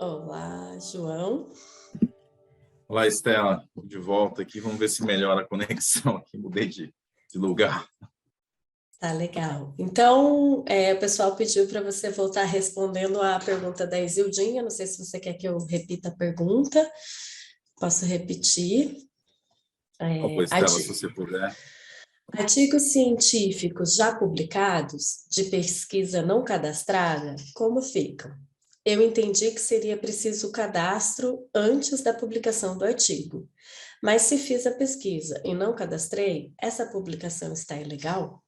Olá, João. Olá, Estela, de volta aqui. Vamos ver se melhora a conexão aqui. Mudei de lugar. Tá legal. Então, o pessoal pediu para você voltar respondendo a pergunta da Isildinha. Não sei se você quer que eu repita a pergunta. Posso repetir. Opa, Estela, se você puder. Artigos científicos já publicados de pesquisa não cadastrada, como ficam? Eu entendi que seria preciso o cadastro antes da publicação do artigo. Mas se fiz a pesquisa e não cadastrei, essa publicação está ilegal?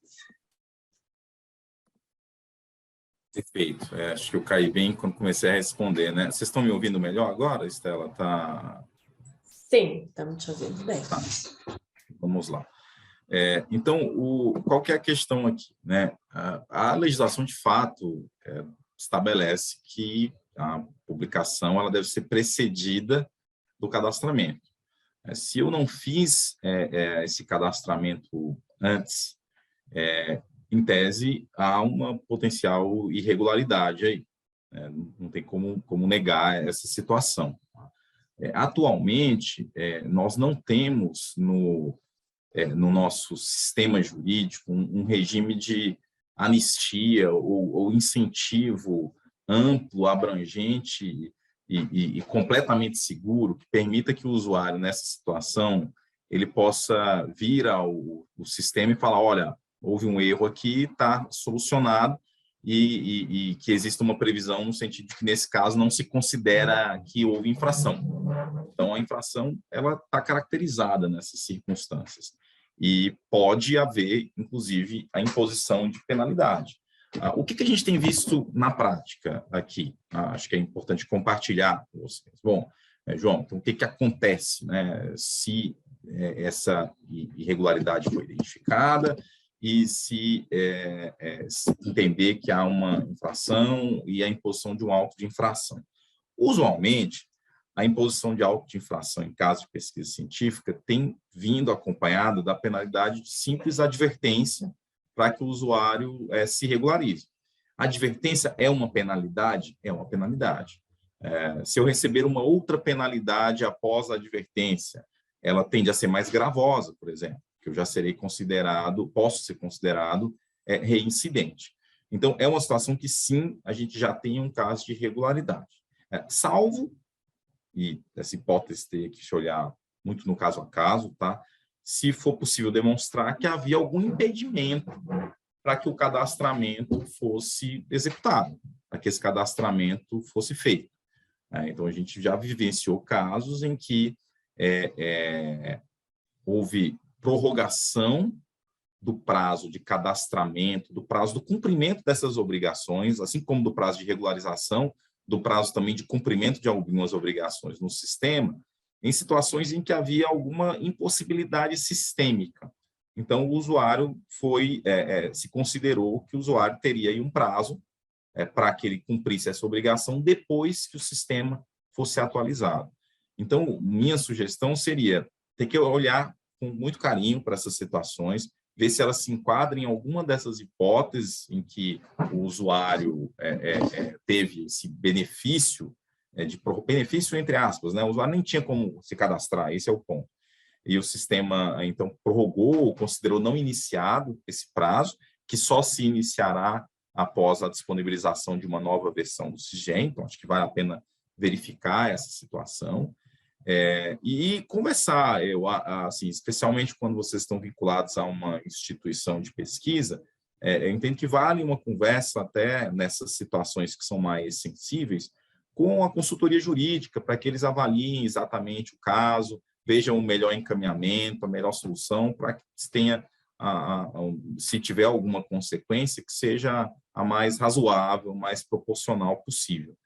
Perfeito. Acho que eu caí bem quando comecei a responder, né? Vocês estão me ouvindo melhor agora, Estela? Sim, estamos te ouvindo bem. Tá. Vamos lá. Então, qual que é a questão aqui, né? A legislação, de fato, estabelece que a publicação ela deve ser precedida do cadastramento. Se eu não fiz esse cadastramento antes, em tese, há uma potencial irregularidade aí. Não tem como negar essa situação. Atualmente, nós não temos no nosso sistema jurídico um regime de anistia ou incentivo amplo, abrangente e completamente seguro que permita que o usuário, nessa situação, ele possa vir ao sistema e falar, olha, houve um erro aqui, está solucionado, e que exista uma previsão no sentido de que, nesse caso, não se considera que houve infração. Então, a infração ela está caracterizada nessas circunstâncias. E pode haver, inclusive, a imposição de penalidade. O que a gente tem visto na prática aqui? Acho que é importante compartilhar com vocês. Bom, João, então, o que acontece, né, se essa irregularidade foi identificada e se entender que há uma infração e a imposição de um auto de infração? Usualmente, a imposição de auto de infração em caso de pesquisa científica tem vindo acompanhada da penalidade de simples advertência para que o usuário se regularize. A advertência é uma penalidade? É uma penalidade. Se eu receber uma outra penalidade após a advertência, ela tende a ser mais gravosa, por exemplo, que eu já serei considerado, posso ser considerado reincidente. Então, é uma situação que, sim, a gente já tem um caso de irregularidade. Salvo, e essa hipótese teria que se olhar muito no caso a caso, tá? Se for possível demonstrar que havia algum impedimento para que o cadastramento fosse executado, para que esse cadastramento fosse feito. Então, a gente já vivenciou casos em que houve prorrogação do prazo de cadastramento, do prazo do cumprimento dessas obrigações, assim como do prazo de regularização, do prazo também de cumprimento de algumas obrigações no sistema, em situações em que havia alguma impossibilidade sistêmica. Então, o usuário se considerou que o usuário teria aí um prazo para que ele cumprisse essa obrigação depois que o sistema fosse atualizado. Então, minha sugestão seria ter que olhar com muito carinho para essas situações, ver se elas se enquadram em alguma dessas hipóteses em que o usuário teve esse benefício, benefício entre aspas, né? O usuário nem tinha como se cadastrar, esse é o ponto. E o sistema, então, prorrogou, considerou não iniciado esse prazo, que só se iniciará após a disponibilização de uma nova versão do SIGEM, então acho que vale a pena verificar essa situação. E conversar, assim, especialmente quando vocês estão vinculados a uma instituição de pesquisa, eu entendo que vale uma conversa até nessas situações que são mais sensíveis com a consultoria jurídica, para que eles avaliem exatamente o caso, vejam o melhor encaminhamento, a melhor solução, para que tenha, se tiver alguma consequência, que seja a mais razoável, mais proporcional possível.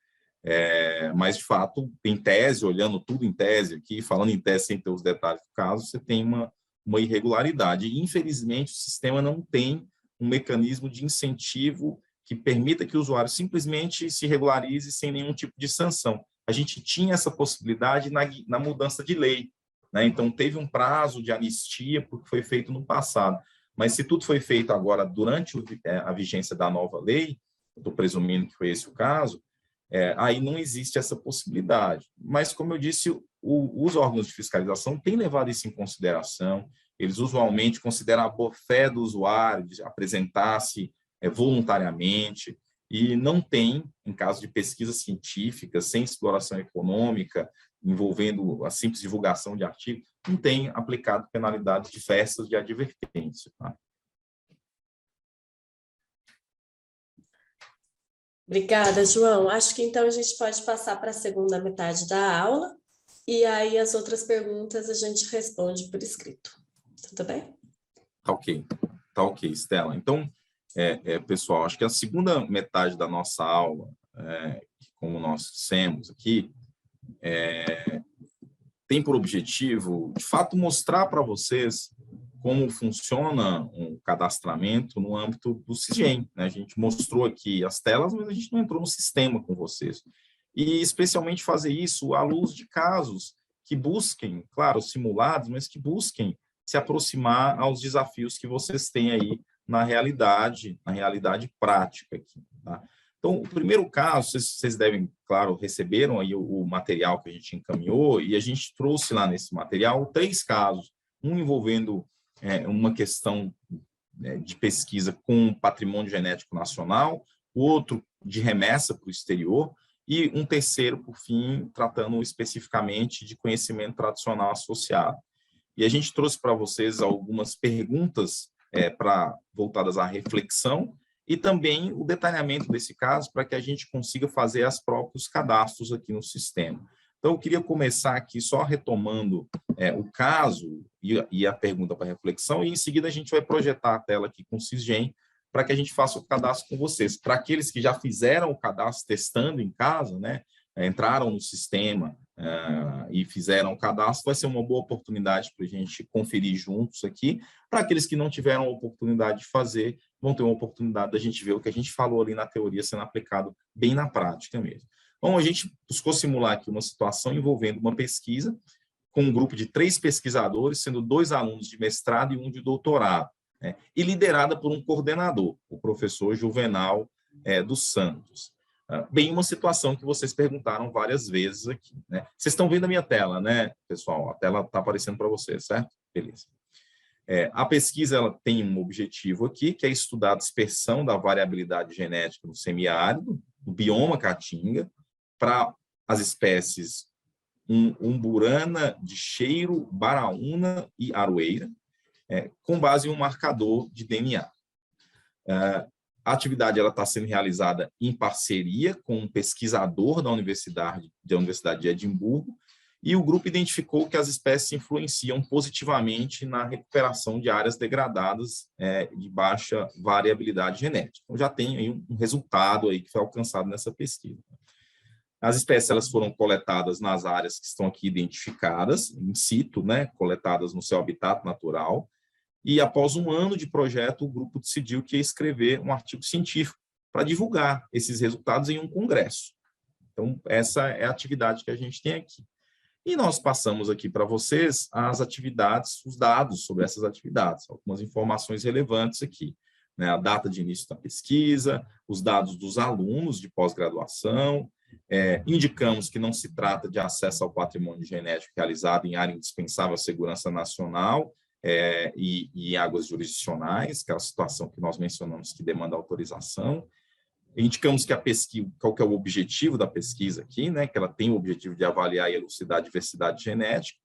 Mas, de fato, em tese, olhando tudo em tese aqui, falando em tese sem ter os detalhes do caso, você tem uma irregularidade. E, infelizmente, o sistema não tem um mecanismo de incentivo que permita que o usuário simplesmente se regularize sem nenhum tipo de sanção. A gente tinha essa possibilidade na mudança de lei, né? Então, teve um prazo de anistia porque foi feito no passado. Mas, se tudo foi feito agora durante a vigência da nova lei, estou presumindo que foi esse o caso, aí não existe essa possibilidade. Mas, como eu disse, os órgãos de fiscalização têm levado isso em consideração. Eles usualmente consideram a boa-fé do usuário de apresentar-se voluntariamente, e não tem, em caso de pesquisa científica, sem exploração econômica, envolvendo a simples divulgação de artigo, não tem aplicado penalidades diversas de advertência. Tá? Obrigada, João. Acho que então a gente pode passar para a segunda metade da aula, e aí as outras perguntas a gente responde por escrito. Tudo bem? Tá ok, Estela. Então, pessoal, acho que a segunda metade da nossa aula, como nós dissemos aqui, tem por objetivo, de fato, mostrar para vocês como funciona um cadastramento no âmbito do CISGEM, né? A gente mostrou aqui as telas, mas a gente não entrou no sistema com vocês. E, especialmente, fazer isso à luz de casos que busquem, claro, simulados, mas que busquem se aproximar aos desafios que vocês têm aí na realidade prática aqui, tá? Então, o primeiro caso, vocês devem, claro, receberam aí o material que a gente encaminhou, e a gente trouxe lá nesse material 3 casos, um envolvendo uma questão de pesquisa com patrimônio genético nacional, outro de remessa para o exterior, e um terceiro, por fim, tratando especificamente de conhecimento tradicional associado. E a gente trouxe para vocês algumas perguntas voltadas à reflexão, e também o detalhamento desse caso para que a gente consiga fazer os próprios cadastros aqui no sistema. Então, eu queria começar aqui só retomando o caso e a pergunta para reflexão, e em seguida a gente vai projetar a tela aqui com o CISGEM para que a gente faça o cadastro com vocês. Para aqueles que já fizeram o cadastro testando em casa, né, entraram no sistema e fizeram o cadastro, vai ser uma boa oportunidade para a gente conferir juntos aqui. Para aqueles que não tiveram a oportunidade de fazer, vão ter uma oportunidade da gente ver o que a gente falou ali na teoria sendo aplicado bem na prática mesmo. Bom, a gente buscou simular aqui uma situação envolvendo uma pesquisa com um grupo de 3 pesquisadores, sendo 2 alunos de mestrado e 1 de doutorado, né, e liderada por um coordenador, o professor Juvenal dos Santos. Bem, uma situação que vocês perguntaram várias vezes aqui, né? Vocês estão vendo a minha tela, né, pessoal? A tela está aparecendo para vocês, certo? Beleza. A pesquisa ela tem um objetivo aqui, que é estudar a dispersão da variabilidade genética no semiárido, no bioma Caatinga, para as espécies umburana de cheiro, baraúna e aroeira, com base em um marcador de DNA. A atividade está sendo realizada em parceria com um pesquisador da Universidade de Edimburgo, e o grupo identificou que as espécies influenciam positivamente na recuperação de áreas degradadas de baixa variabilidade genética. Então, já tem aí um resultado aí que foi alcançado nessa pesquisa. As espécies elas foram coletadas nas áreas que estão aqui identificadas, in situ, né, coletadas no seu habitat natural, e após 1 ano de projeto, o grupo decidiu que ia escrever um artigo científico para divulgar esses resultados em um congresso. Então, essa é a atividade que a gente tem aqui. E nós passamos aqui para vocês as atividades, os dados sobre essas atividades, algumas informações relevantes aqui, né? A data de início da pesquisa, os dados dos alunos de pós-graduação, indicamos que não se trata de acesso ao patrimônio genético realizado em área indispensável à segurança nacional, e em águas jurisdicionais, que é a situação que nós mencionamos que demanda autorização. Indicamos que a pesquisa, qual que é o objetivo da pesquisa aqui, né, que ela tem o objetivo de avaliar e elucidar a diversidade genética,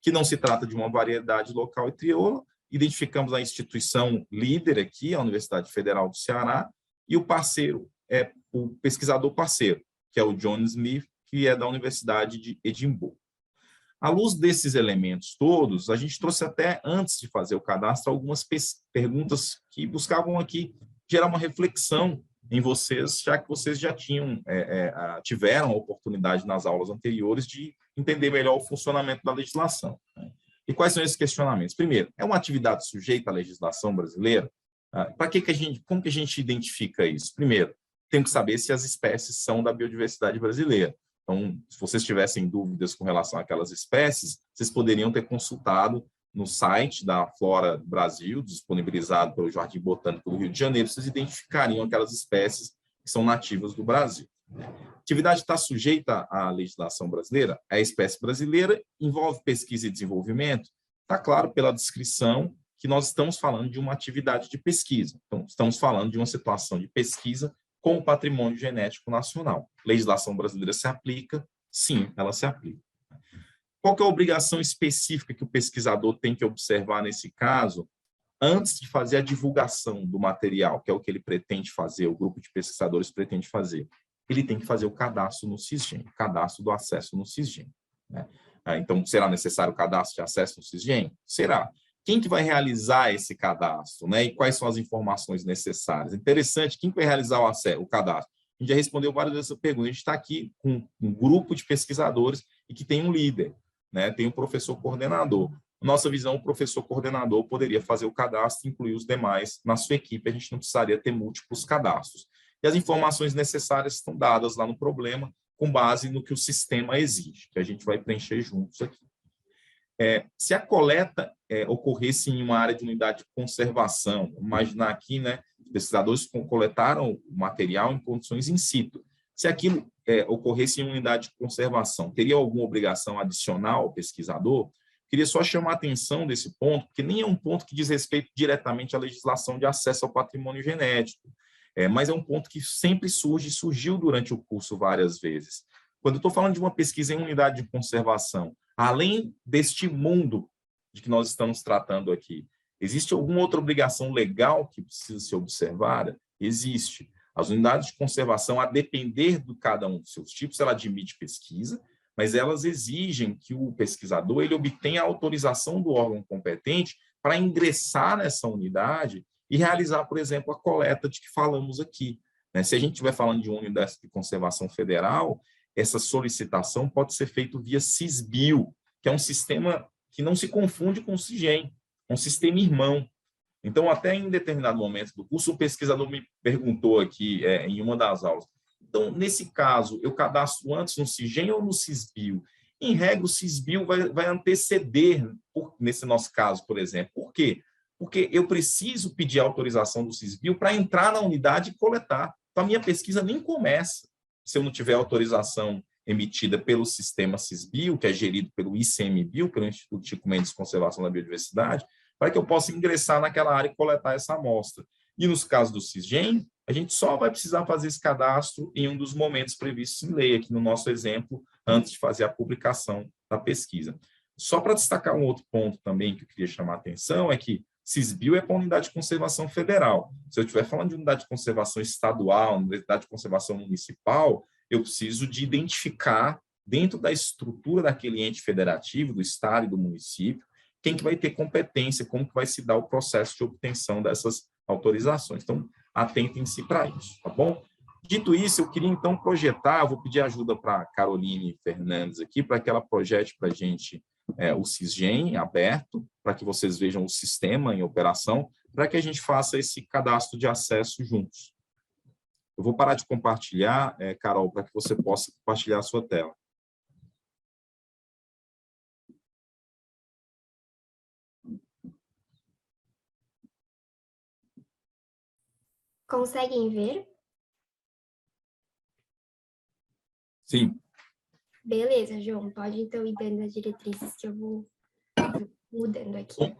que não se trata de uma variedade local e crioula. Identificamos a instituição líder aqui, a Universidade Federal do Ceará, e o parceiro é o pesquisador parceiro, que é o John Smith, que é da Universidade de Edimburgo. À luz desses elementos todos, a gente trouxe até, antes de fazer o cadastro, algumas perguntas que buscavam aqui gerar uma reflexão em vocês, já que vocês já tiveram a oportunidade nas aulas anteriores de entender melhor o funcionamento da legislação, né? E quais são esses questionamentos? Primeiro, é uma atividade sujeita à legislação brasileira? Como que a gente identifica isso? Primeiro, tem que saber se as espécies são da biodiversidade brasileira. Então, se vocês tivessem dúvidas com relação àquelas espécies, vocês poderiam ter consultado no site da Flora Brasil, disponibilizado pelo Jardim Botânico do Rio de Janeiro, vocês identificariam aquelas espécies que são nativas do Brasil. Atividade está sujeita à legislação brasileira, a espécie brasileira, envolve pesquisa e desenvolvimento, está claro pela descrição que nós estamos falando de uma atividade de pesquisa. Então, estamos falando de uma situação de pesquisa com o patrimônio genético nacional. Legislação brasileira se aplica? Sim, ela se aplica. Qual que é a obrigação específica que o pesquisador tem que observar nesse caso, antes de fazer a divulgação do material, que é o que ele pretende fazer, o grupo de pesquisadores pretende fazer? Ele tem que fazer o cadastro no Sisgem, o cadastro do acesso no Sisgem, né? Então, será necessário o cadastro de acesso no Sisgem? Será. Quem que vai realizar esse cadastro, né? E quais são as informações necessárias? Interessante, quem vai realizar o cadastro? A gente já respondeu várias dessas perguntas. A gente está aqui com um grupo de pesquisadores e que tem um líder, né? Tem um professor coordenador. Nossa visão, o professor coordenador poderia fazer o cadastro e incluir os demais na sua equipe. A gente não precisaria ter múltiplos cadastros. E as informações necessárias estão dadas lá no problema, com base no que o sistema exige, que a gente vai preencher juntos aqui. Se a coleta ocorresse em uma área de unidade de conservação, vamos imaginar aqui, né, os pesquisadores coletaram o material em condições in situ. Se aquilo ocorresse em uma unidade de conservação, teria alguma obrigação adicional ao pesquisador? Queria só chamar a atenção desse ponto, porque nem é um ponto que diz respeito diretamente à legislação de acesso ao patrimônio genético, mas é um ponto que sempre surgiu durante o curso várias vezes. Quando eu estou falando de uma pesquisa em unidade de conservação, além deste mundo de que nós estamos tratando aqui, existe alguma outra obrigação legal que precisa ser observada? Existe. As unidades de conservação, a depender de cada um dos seus tipos, ela admite pesquisa, mas elas exigem que o pesquisador ele obtenha a autorização do órgão competente para ingressar nessa unidade e realizar, por exemplo, a coleta de que falamos aqui, né? Se a gente estiver falando de uma unidade de conservação federal, essa solicitação pode ser feita via Sisbio, que é um sistema que não se confunde com o Sisgem, é um sistema irmão. Então, até em determinado momento do curso, o pesquisador me perguntou aqui, em uma das aulas, então, nesse caso, eu cadastro antes no Sisgem ou no Sisbio? Em regra, o Sisbio vai anteceder, nesse nosso caso, por exemplo. Por quê? Porque eu preciso pedir a autorização do Sisbio para entrar na unidade e coletar. Então, a minha pesquisa nem começa se eu não tiver autorização emitida pelo sistema Sisbio, que é gerido pelo ICMBio, pelo Instituto Chico Mendes de Conservação da Biodiversidade, para que eu possa ingressar naquela área e coletar essa amostra. E nos casos do Sisgem, a gente só vai precisar fazer esse cadastro em um dos momentos previstos em lei, aqui no nosso exemplo, antes de fazer a publicação da pesquisa. Só para destacar um outro ponto também que eu queria chamar a atenção, é que Sisbio é para a unidade de conservação federal. Se eu estiver falando de unidade de conservação estadual, unidade de conservação municipal, eu preciso de identificar, dentro da estrutura daquele ente federativo, do estado e do município, quem que vai ter competência, como que vai se dar o processo de obtenção dessas autorizações. Então, atentem-se para isso, tá bom? Dito isso, eu queria então projetar, vou pedir ajuda para a Caroline Fernandes aqui, para que ela projete para a gente o Sisgem aberto, para que vocês vejam o sistema em operação, para que a gente faça esse cadastro de acesso juntos. Eu vou parar de compartilhar, Carol, para que você possa compartilhar a sua tela. Conseguem ver? Sim. Beleza, João. Pode então ir dando as diretrizes que eu vou mudando aqui.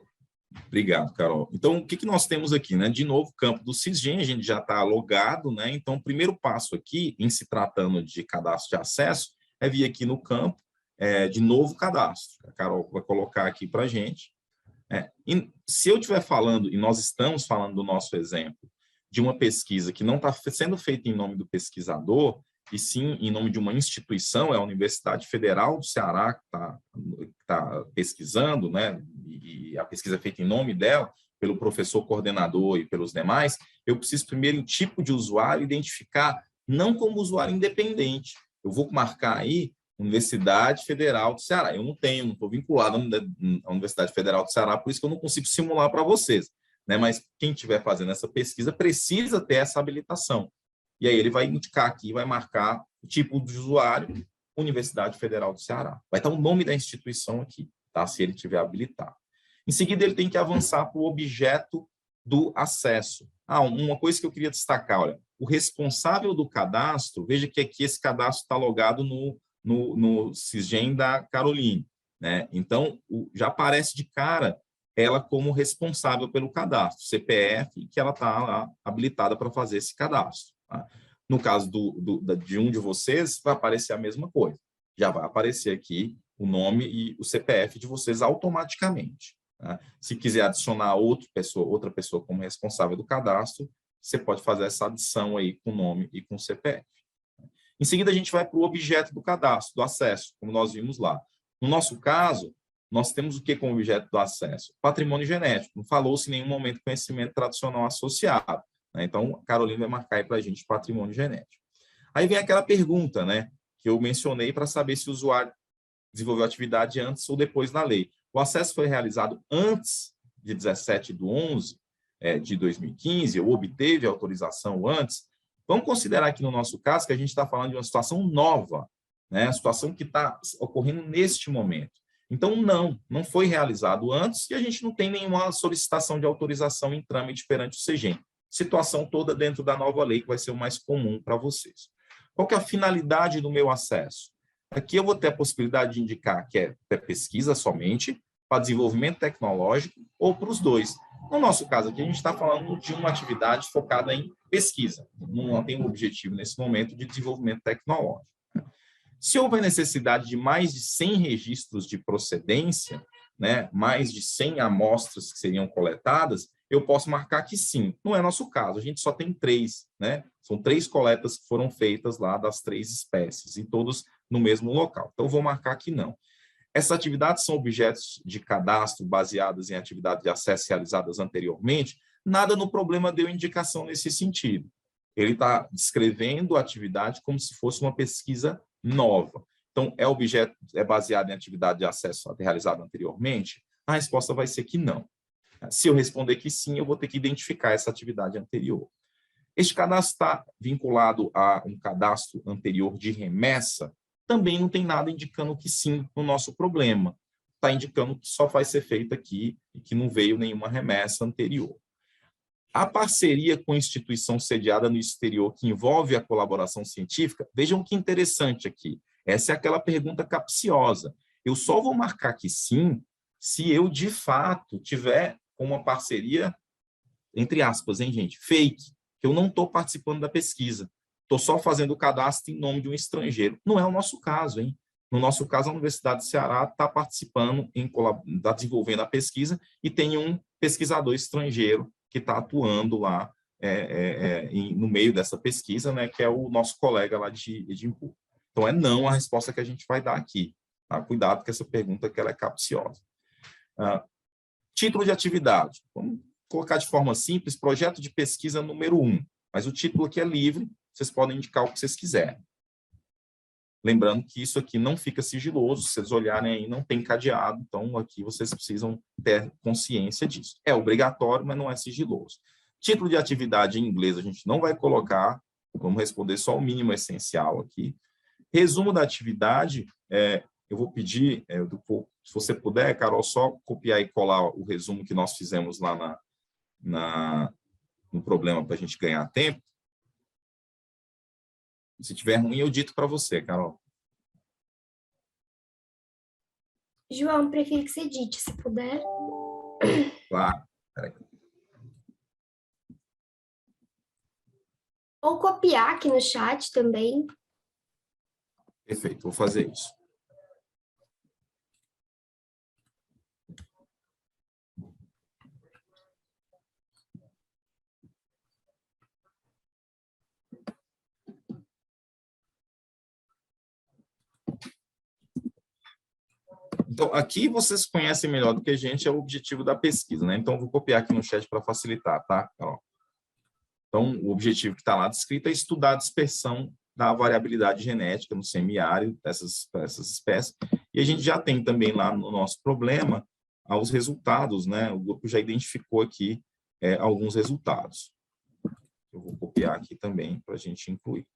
Obrigado, Carol. Então, o que nós temos aqui, né? De novo, campo do Sisgem, a gente já está logado, né? Então, o primeiro passo aqui, em se tratando de cadastro de acesso, é vir aqui no campo de novo cadastro. A Carol vai colocar aqui para a gente. E se eu estiver falando, e nós estamos falando do nosso exemplo, de uma pesquisa que não está sendo feita em nome do pesquisador, e sim em nome de uma instituição, é a Universidade Federal do Ceará que está pesquisando, né? E a pesquisa é feita em nome dela, pelo professor coordenador e pelos demais, eu preciso primeiro, em tipo de usuário, identificar não como usuário independente. Eu vou marcar aí Universidade Federal do Ceará. Eu não estou vinculado à Universidade Federal do Ceará, por isso que eu não consigo simular para vocês, né? Mas quem estiver fazendo essa pesquisa precisa ter essa habilitação. E aí ele vai indicar aqui, vai marcar o tipo de usuário, Universidade Federal do Ceará. Vai estar o nome da instituição aqui, tá? Se ele tiver habilitado. Em seguida, ele tem que avançar para o objeto do acesso. Uma coisa que eu queria destacar, olha, o responsável do cadastro, veja que aqui esse cadastro está logado no Sisgem da Caroline, né? Então, já aparece de cara ela como responsável pelo cadastro, CPF, que ela está lá habilitada para fazer esse cadastro. Tá? No caso de um de vocês, vai aparecer a mesma coisa. Já vai aparecer aqui o nome e o CPF de vocês automaticamente. Tá? Se quiser adicionar outra pessoa como responsável do cadastro, você pode fazer essa adição aí com o nome e com o CPF. Em seguida, a gente vai para o objeto do cadastro, do acesso, como nós vimos lá. No nosso caso, nós temos o que como objeto do acesso? Patrimônio genético. Não falou-se em nenhum momento conhecimento tradicional associado. Né? Então, a Carolina vai marcar aí para a gente patrimônio genético. Aí vem aquela pergunta, né, que eu mencionei para saber se o usuário desenvolveu atividade antes ou depois da lei. O acesso foi realizado antes de 17/11 de 2015, ou obteve autorização antes. Vamos considerar aqui no nosso caso que a gente está falando de uma situação nova, né? A situação que está ocorrendo neste momento. Então, não foi realizado antes e a gente não tem nenhuma solicitação de autorização em trâmite perante o CEGEM. Situação toda dentro da nova lei que vai ser o mais comum para vocês. Qual que é a finalidade do meu acesso? Aqui eu vou ter a possibilidade de indicar que é para pesquisa somente, para desenvolvimento tecnológico ou para os dois. No nosso caso aqui, a gente está falando de uma atividade focada em pesquisa. Não tem um objetivo nesse momento de desenvolvimento tecnológico. Se houver necessidade de mais de 100 registros de procedência, né, mais de 100 amostras que seriam coletadas, eu posso marcar que sim. Não é nosso caso, a gente só tem 3, né? São 3 coletas que foram feitas lá das 3 espécies, e todos no mesmo local. Então, eu vou marcar que não. Essas atividades são objetos de cadastro baseadas em atividades de acesso realizadas anteriormente. Nada no problema deu indicação nesse sentido. Ele está descrevendo a atividade como se fosse uma pesquisa nova. Então, é baseado em atividade de acesso realizada anteriormente? A resposta vai ser que não. Se eu responder que sim, eu vou ter que identificar essa atividade anterior. Este cadastro está vinculado a um cadastro anterior de remessa? Também não tem nada indicando que sim no nosso problema. Está indicando que só vai ser feito aqui e que não veio nenhuma remessa anterior. A parceria com instituição sediada no exterior que envolve a colaboração científica, vejam que interessante aqui. Essa é aquela pergunta capciosa. Eu só vou marcar que sim se eu, de fato, tiver uma parceria, entre aspas, hein, gente, fake, que eu não estou participando da pesquisa. Estou só fazendo o cadastro em nome de um estrangeiro. Não é o nosso caso, hein? No nosso caso, a Universidade do Ceará está participando, está desenvolvendo a pesquisa e tem um pesquisador estrangeiro que está atuando lá no meio dessa pesquisa, né, que é o nosso colega lá de Edimburgo. Então, é não a resposta que a gente vai dar aqui. Tá? Cuidado com essa pergunta, que ela é capciosa. Título de atividade. Vamos colocar de forma simples, projeto de pesquisa número 1. Mas o título aqui é livre, vocês podem indicar o que vocês quiserem. Lembrando que isso aqui não fica sigiloso, se vocês olharem aí, não tem cadeado, então aqui vocês precisam ter consciência disso. É obrigatório, mas não é sigiloso. Título de atividade em inglês a gente não vai colocar, vamos responder só o mínimo essencial aqui. Resumo da atividade, eu vou pedir, se você puder, Carol, só copiar e colar o resumo que nós fizemos lá no problema para a gente ganhar tempo. Se tiver ruim, eu dito para você, Carol. João, prefiro que você dite, se puder. Claro. Peraí. Ou copiar aqui no chat também. Perfeito, vou fazer isso. Então, aqui vocês conhecem melhor do que a gente, é o objetivo da pesquisa, né? Então, eu vou copiar aqui no chat para facilitar, tá, Carol? Então, o objetivo que está lá descrito é estudar a dispersão da variabilidade genética no semiárido dessas espécies. E a gente já tem também lá no nosso problema os resultados, né? O grupo já identificou aqui alguns resultados. Eu vou copiar aqui também para a gente incluir.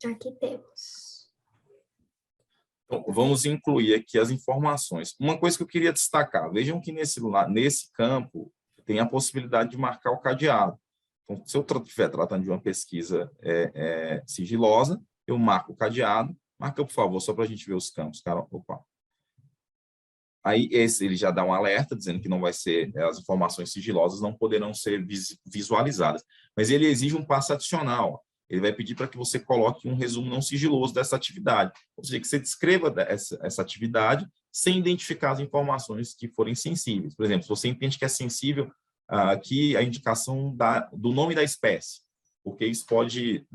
Aqui temos. Então, vamos incluir aqui as informações. Uma coisa que eu queria destacar, vejam que nesse campo tem a possibilidade de marcar o cadeado. Então, se eu estiver tratando de uma pesquisa sigilosa, eu marco o cadeado. Marca, por favor, só para a gente ver os campos, Carol. Opa. Aí ele já dá um alerta, dizendo que não vai ser, as informações sigilosas não poderão ser visualizadas. Mas ele exige um passo adicional. Ele vai pedir para que você coloque um resumo não sigiloso dessa atividade. Ou seja, que você descreva essa atividade sem identificar as informações que forem sensíveis. Por exemplo, se você entende que é sensível aqui a indicação do nome da espécie, porque isso pode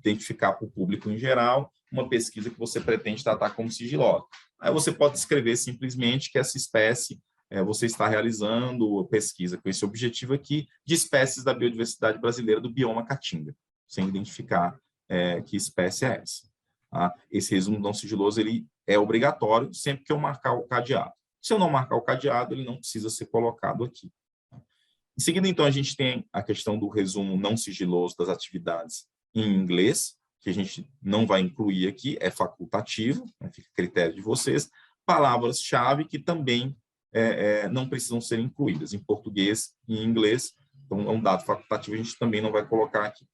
identificar para o público em geral uma pesquisa que você pretende tratar como sigilosa. Aí você pode escrever simplesmente que essa espécie, você está realizando pesquisa com esse objetivo aqui de espécies da biodiversidade brasileira do bioma Caatinga, sem identificar que espécie é essa. Tá? Esse resumo não sigiloso ele é obrigatório sempre que eu marcar o cadeado. Se eu não marcar o cadeado, ele não precisa ser colocado aqui. Em seguida, então, a gente tem a questão do resumo não sigiloso das atividades em inglês, que a gente não vai incluir aqui, é facultativo, fica a critério de vocês. Palavras-chave que também não precisam ser incluídas em português e em inglês, então é um dado facultativo, a gente também não vai colocar aqui.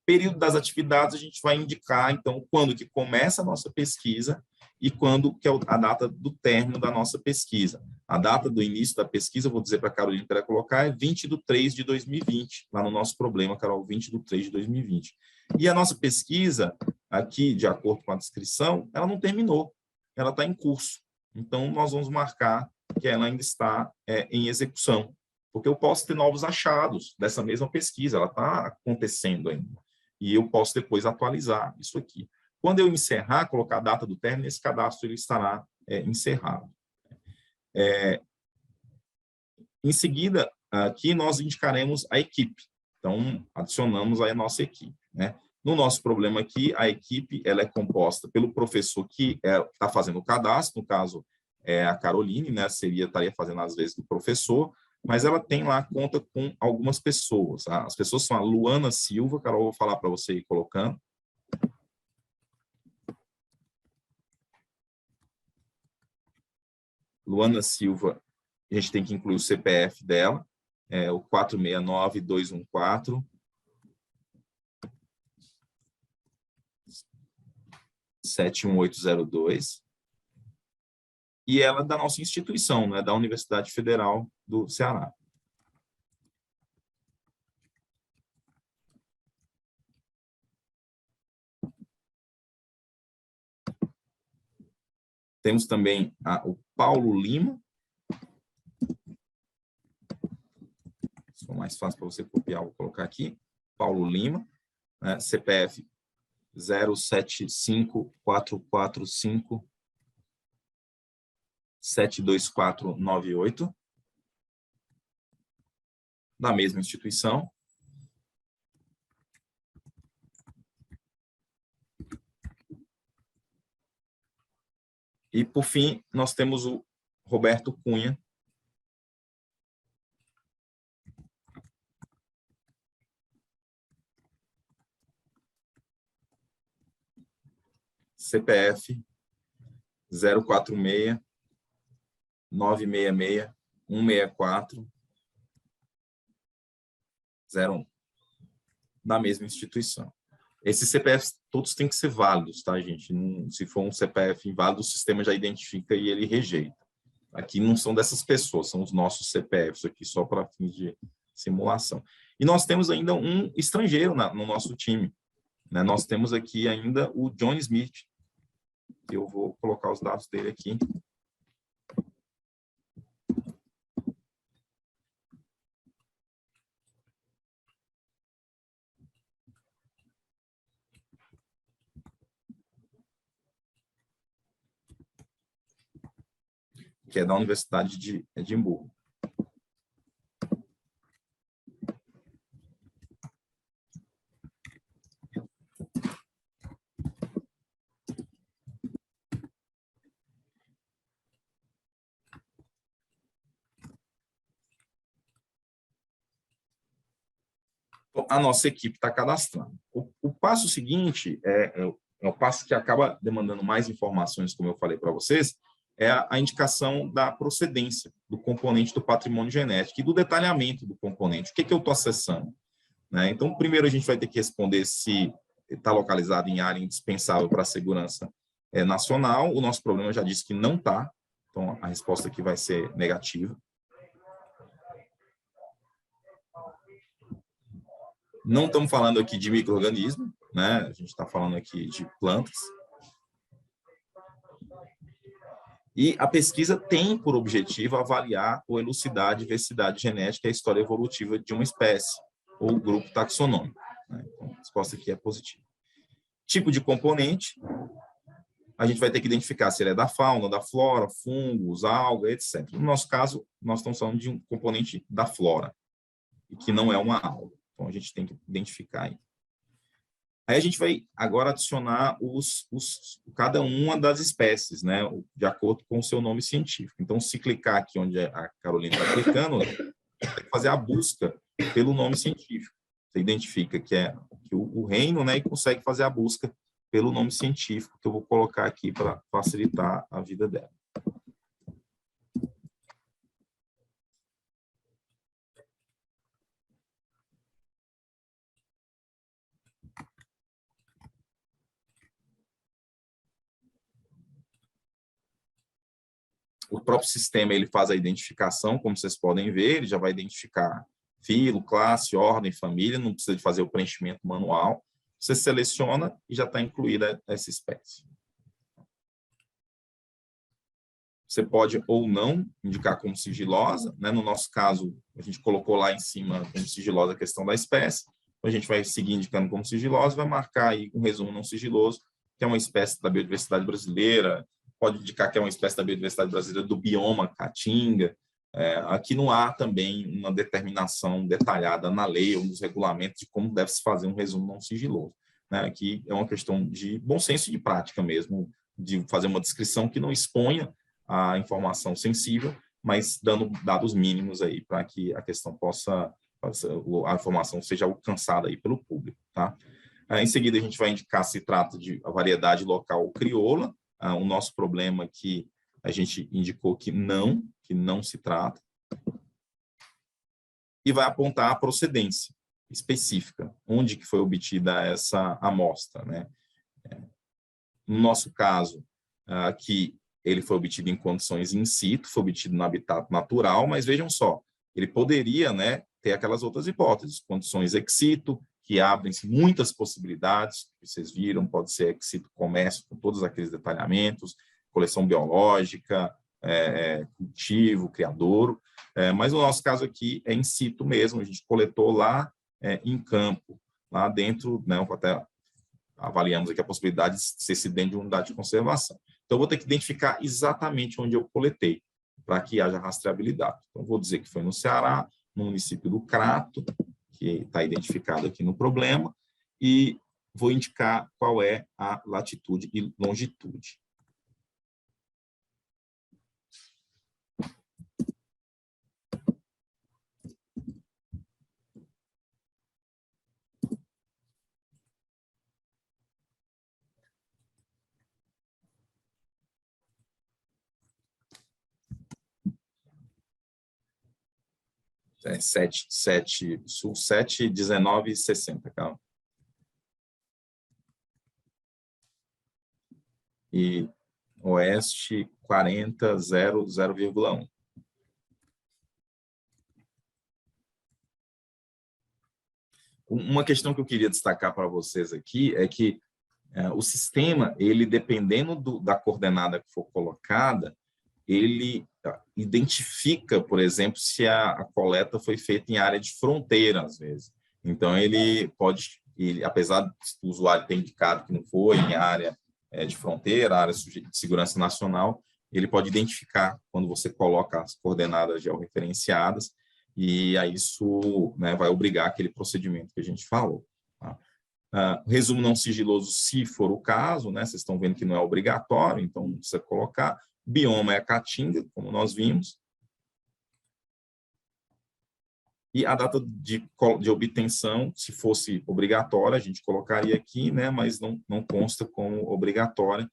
Período das atividades, a gente vai indicar, então, quando que começa a nossa pesquisa e quando que é a data do término da nossa pesquisa. A data do início da pesquisa, eu vou dizer para a Carolina para colocar, é 20/3/2020, lá no nosso problema, Carol, 20/3/2020. E a nossa pesquisa, aqui, de acordo com a descrição, ela não terminou, ela está em curso. Então, nós vamos marcar que ela ainda está em execução, porque eu posso ter novos achados dessa mesma pesquisa, ela está acontecendo ainda. E eu posso depois atualizar isso aqui. Quando eu encerrar, colocar a data do término, esse cadastro ele estará encerrado. Em seguida, aqui nós indicaremos a equipe. Então, adicionamos aí a nossa equipe, né? No nosso problema aqui, a equipe ela é composta pelo professor que está fazendo o cadastro, no caso, a Caroline, né? Estaria fazendo às vezes do professor, mas ela tem lá, conta com algumas pessoas. Tá? As pessoas são a Luana Silva, Carol, eu vou falar para você ir colocando. Luana Silva, a gente tem que incluir o CPF dela, o 469-214-71802. E ela é da nossa instituição, né, da Universidade Federal do Ceará. Temos também o Paulo Lima. Se for mais fácil para você copiar, vou colocar aqui. Paulo Lima, né, CPF 075445-72498, da mesma instituição. E, por fim, nós temos o Roberto Cunha, CPF 046-966-164-01, da mesma instituição. Esses CPFs todos têm que ser válidos, tá, gente? Se for um CPF inválido, o sistema já identifica e ele rejeita. Aqui não são dessas pessoas, são os nossos CPFs aqui, só para fins de simulação. E nós temos ainda um estrangeiro no nosso time, né? Nós temos aqui ainda o John Smith. Eu vou colocar os dados dele aqui. Que é da Universidade de Edimburgo. A nossa equipe está cadastrando. O passo seguinte é o passo que acaba demandando mais informações, como eu falei para vocês, é a indicação da procedência do componente do patrimônio genético e do detalhamento do componente. O que eu estou acessando? Né? Então, primeiro a gente vai ter que responder se está localizado em área indispensável para a segurança nacional. O nosso problema já disse que não está, então a resposta aqui vai ser negativa. Não estamos falando aqui de micro-organismo, né? A gente está falando aqui de plantas. E a pesquisa tem por objetivo avaliar ou elucidar a diversidade genética e a história evolutiva de uma espécie ou grupo taxonômico. Né? Então, a resposta aqui é positiva. Tipo de componente, a gente vai ter que identificar se ele é da fauna, da flora, fungos, alga, etc. No nosso caso, nós estamos falando de um componente da flora, e que não é uma alga. Então, a gente tem que identificar aí. Aí a gente vai agora adicionar cada uma das espécies, né, de acordo com o seu nome científico. Então, se clicar aqui onde a Carolina está clicando, tem que fazer a busca pelo nome científico. Você identifica que é o reino, né, e consegue fazer a busca pelo nome científico, que eu vou colocar aqui para facilitar a vida dela. O próprio sistema ele faz a identificação, como vocês podem ver, ele já vai identificar filo, classe, ordem, família, não precisa de fazer o preenchimento manual. Você seleciona e já está incluída essa espécie. Você pode ou não indicar como sigilosa, né? No nosso caso, a gente colocou lá em cima como sigilosa a questão da espécie, então a gente vai seguir indicando como sigilosa, vai marcar aí um resumo não sigiloso, que é uma espécie da biodiversidade brasileira, pode indicar que é uma espécie da biodiversidade brasileira do bioma Caatinga. Aqui não há também uma determinação detalhada na lei ou nos regulamentos de como deve se fazer um resumo não sigiloso. Né? Aqui é uma questão de bom senso e de prática mesmo, de fazer uma descrição que não exponha a informação sensível, mas dando dados mínimos aí para que a questão a informação seja alcançada aí pelo público. Tá? Em seguida, a gente vai indicar se trata de a variedade local ou crioula. O nosso problema aqui, a gente indicou que não se trata. E vai apontar a procedência específica, onde que foi obtida essa amostra. Né? No nosso caso, aqui, ele foi obtido em condições in situ, foi obtido no habitat natural, mas vejam só, ele poderia, né, ter aquelas outras hipóteses, condições ex situ, que abrem-se muitas possibilidades, que vocês viram, pode ser ex situ comércio, com todos aqueles detalhamentos, coleção biológica, cultivo, criadouro, mas no nosso caso aqui é in situ mesmo, a gente coletou lá em campo, lá dentro, né, até avaliamos aqui a possibilidade de ser dentro de uma unidade de conservação. Então, eu vou ter que identificar exatamente onde eu coletei, para que haja rastreabilidade. Então, vou dizer que foi no Ceará, no município do Crato, que está identificado aqui no problema, e vou indicar qual é a latitude e longitude. Sul 7, 19 e 60, calma. E oeste 40, 0,1. Uma questão que eu queria destacar para vocês aqui é que o sistema, ele dependendo da coordenada que for colocada, ele identifica, por exemplo, se a coleta foi feita em área de fronteira, às vezes. Então, ele pode, apesar do usuário ter indicado que não foi em área de fronteira, área de segurança nacional, ele pode identificar quando você coloca as coordenadas georreferenciadas, e aí isso, né, vai obrigar aquele procedimento que a gente falou. Tá? Resumo não sigiloso, se for o caso, né, vocês estão vendo que não é obrigatório, então não precisa colocar. Bioma é a Caatinga, como nós vimos. E a data de obtenção, se fosse obrigatória, a gente colocaria aqui, né, mas não consta como obrigatória,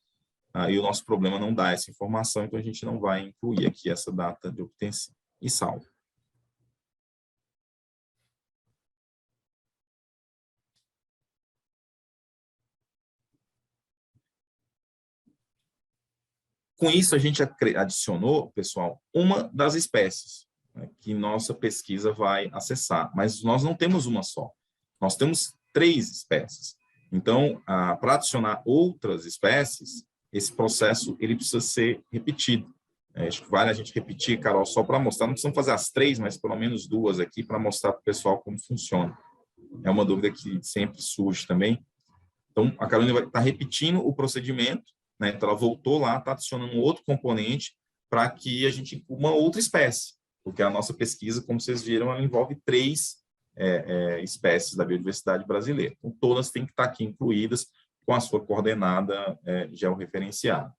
e o nosso problema não dá essa informação, então a gente não vai incluir aqui essa data de obtenção. E salvo. Com isso, a gente adicionou, pessoal, uma das espécies, né, que nossa pesquisa vai acessar, mas nós não temos uma só, nós temos 3 espécies. Então, para adicionar outras espécies, esse processo ele precisa ser repetido. Acho que vale a gente repetir, Carol, só para mostrar, não precisamos fazer as 3, mas pelo menos 2 aqui, para mostrar para o pessoal como funciona. É uma dúvida que sempre surge também. Então, a Carolina vai estar repetindo o procedimento, né? Então, ela voltou lá, está adicionando um outro componente para que a gente inclua uma outra espécie, porque a nossa pesquisa, como vocês viram, ela envolve 3 espécies da biodiversidade brasileira. Então, todas têm que estar aqui incluídas com a sua coordenada georreferenciada.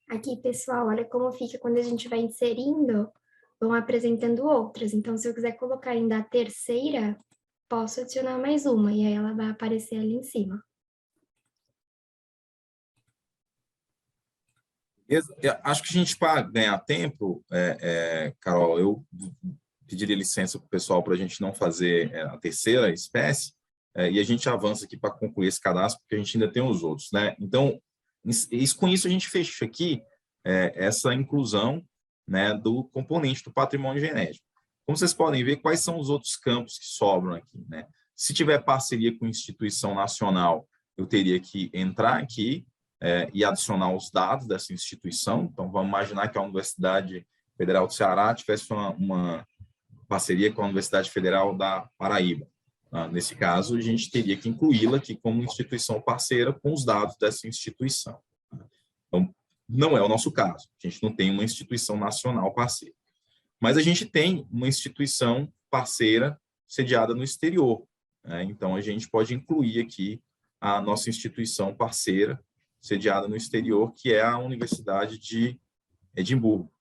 Aqui, pessoal, olha como fica quando a gente vai inserindo, vão apresentando outras. Então, se eu quiser colocar ainda a terceira, posso adicionar mais uma, e aí ela vai aparecer ali em cima. Acho que a gente, para ganhar tempo, Carol, eu pediria licença para o pessoal para a gente não fazer a terceira espécie, e a gente avança aqui para concluir esse cadastro, porque a gente ainda tem os outros, né? Então, com isso a gente fecha aqui essa inclusão, né, do componente do patrimônio genético. Como vocês podem ver, quais são os outros campos que sobram aqui, né? Se tiver parceria com instituição nacional, eu teria que entrar aqui e adicionar os dados dessa instituição. Então, vamos imaginar que a Universidade Federal do Ceará tivesse uma parceria com a Universidade Federal da Paraíba. Nesse caso, a gente teria que incluí-la aqui como instituição parceira com os dados dessa instituição. Então, não é o nosso caso. A gente não tem uma instituição nacional parceira. Mas a gente tem uma instituição parceira sediada no exterior. Então, a gente pode incluir aqui a nossa instituição parceira sediada no exterior, que é a Universidade de Edimburgo,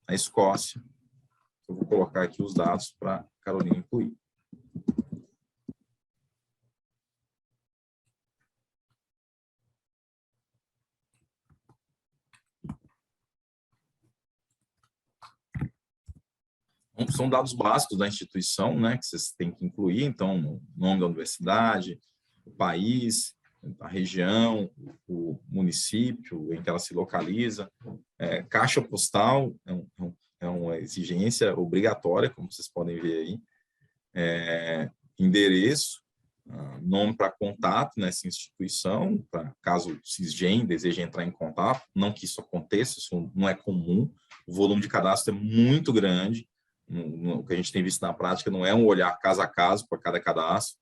na Escócia. Eu vou colocar aqui os dados para a Carolina incluir. São dados básicos da instituição, né, que vocês têm que incluir. Então, o nome da universidade, o país, a região, o município em que ela se localiza. Caixa postal é uma exigência obrigatória, como vocês podem ver aí. Endereço, nome para contato nessa instituição, para caso o CISGEM deseje entrar em contato. Não que isso aconteça, isso não é comum. O volume de cadastro é muito grande. o que a gente tem visto na prática não é um olhar caso a caso para cada cadastro,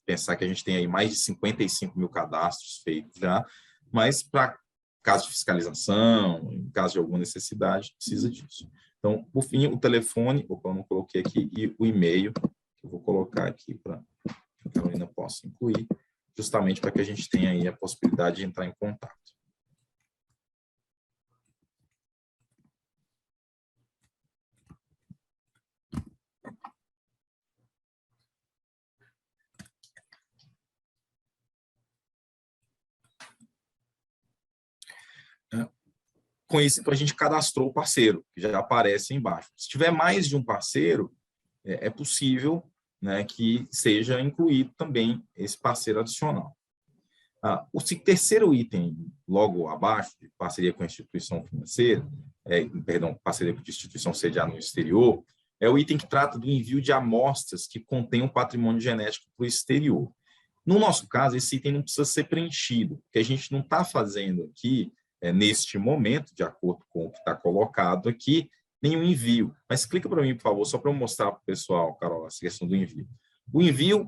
pensar que a gente tem aí mais de 55 mil cadastros feitos já, mas para caso de fiscalização, em caso de alguma necessidade, precisa disso. Então, por fim, o telefone, eu não coloquei aqui, e o e-mail, que eu vou colocar aqui para que a Carolina possa incluir, justamente para que a gente tenha aí a possibilidade de entrar em contato. Com isso, então, a gente cadastrou o parceiro, que já aparece embaixo. Se tiver mais de um parceiro, é possível, né, que seja incluído também esse parceiro adicional. O terceiro item, logo abaixo, de parceria com a instituição financeira, parceria com a instituição sediada no exterior, é o item que trata do envio de amostras que contêm um patrimônio genético para o exterior. No nosso caso, esse item não precisa ser preenchido, porque a gente não está fazendo aqui, neste momento, de acordo com o que está colocado aqui, nenhum envio. Mas clica para mim, por favor, só para eu mostrar para o pessoal, Carol, essa questão do envio. O envio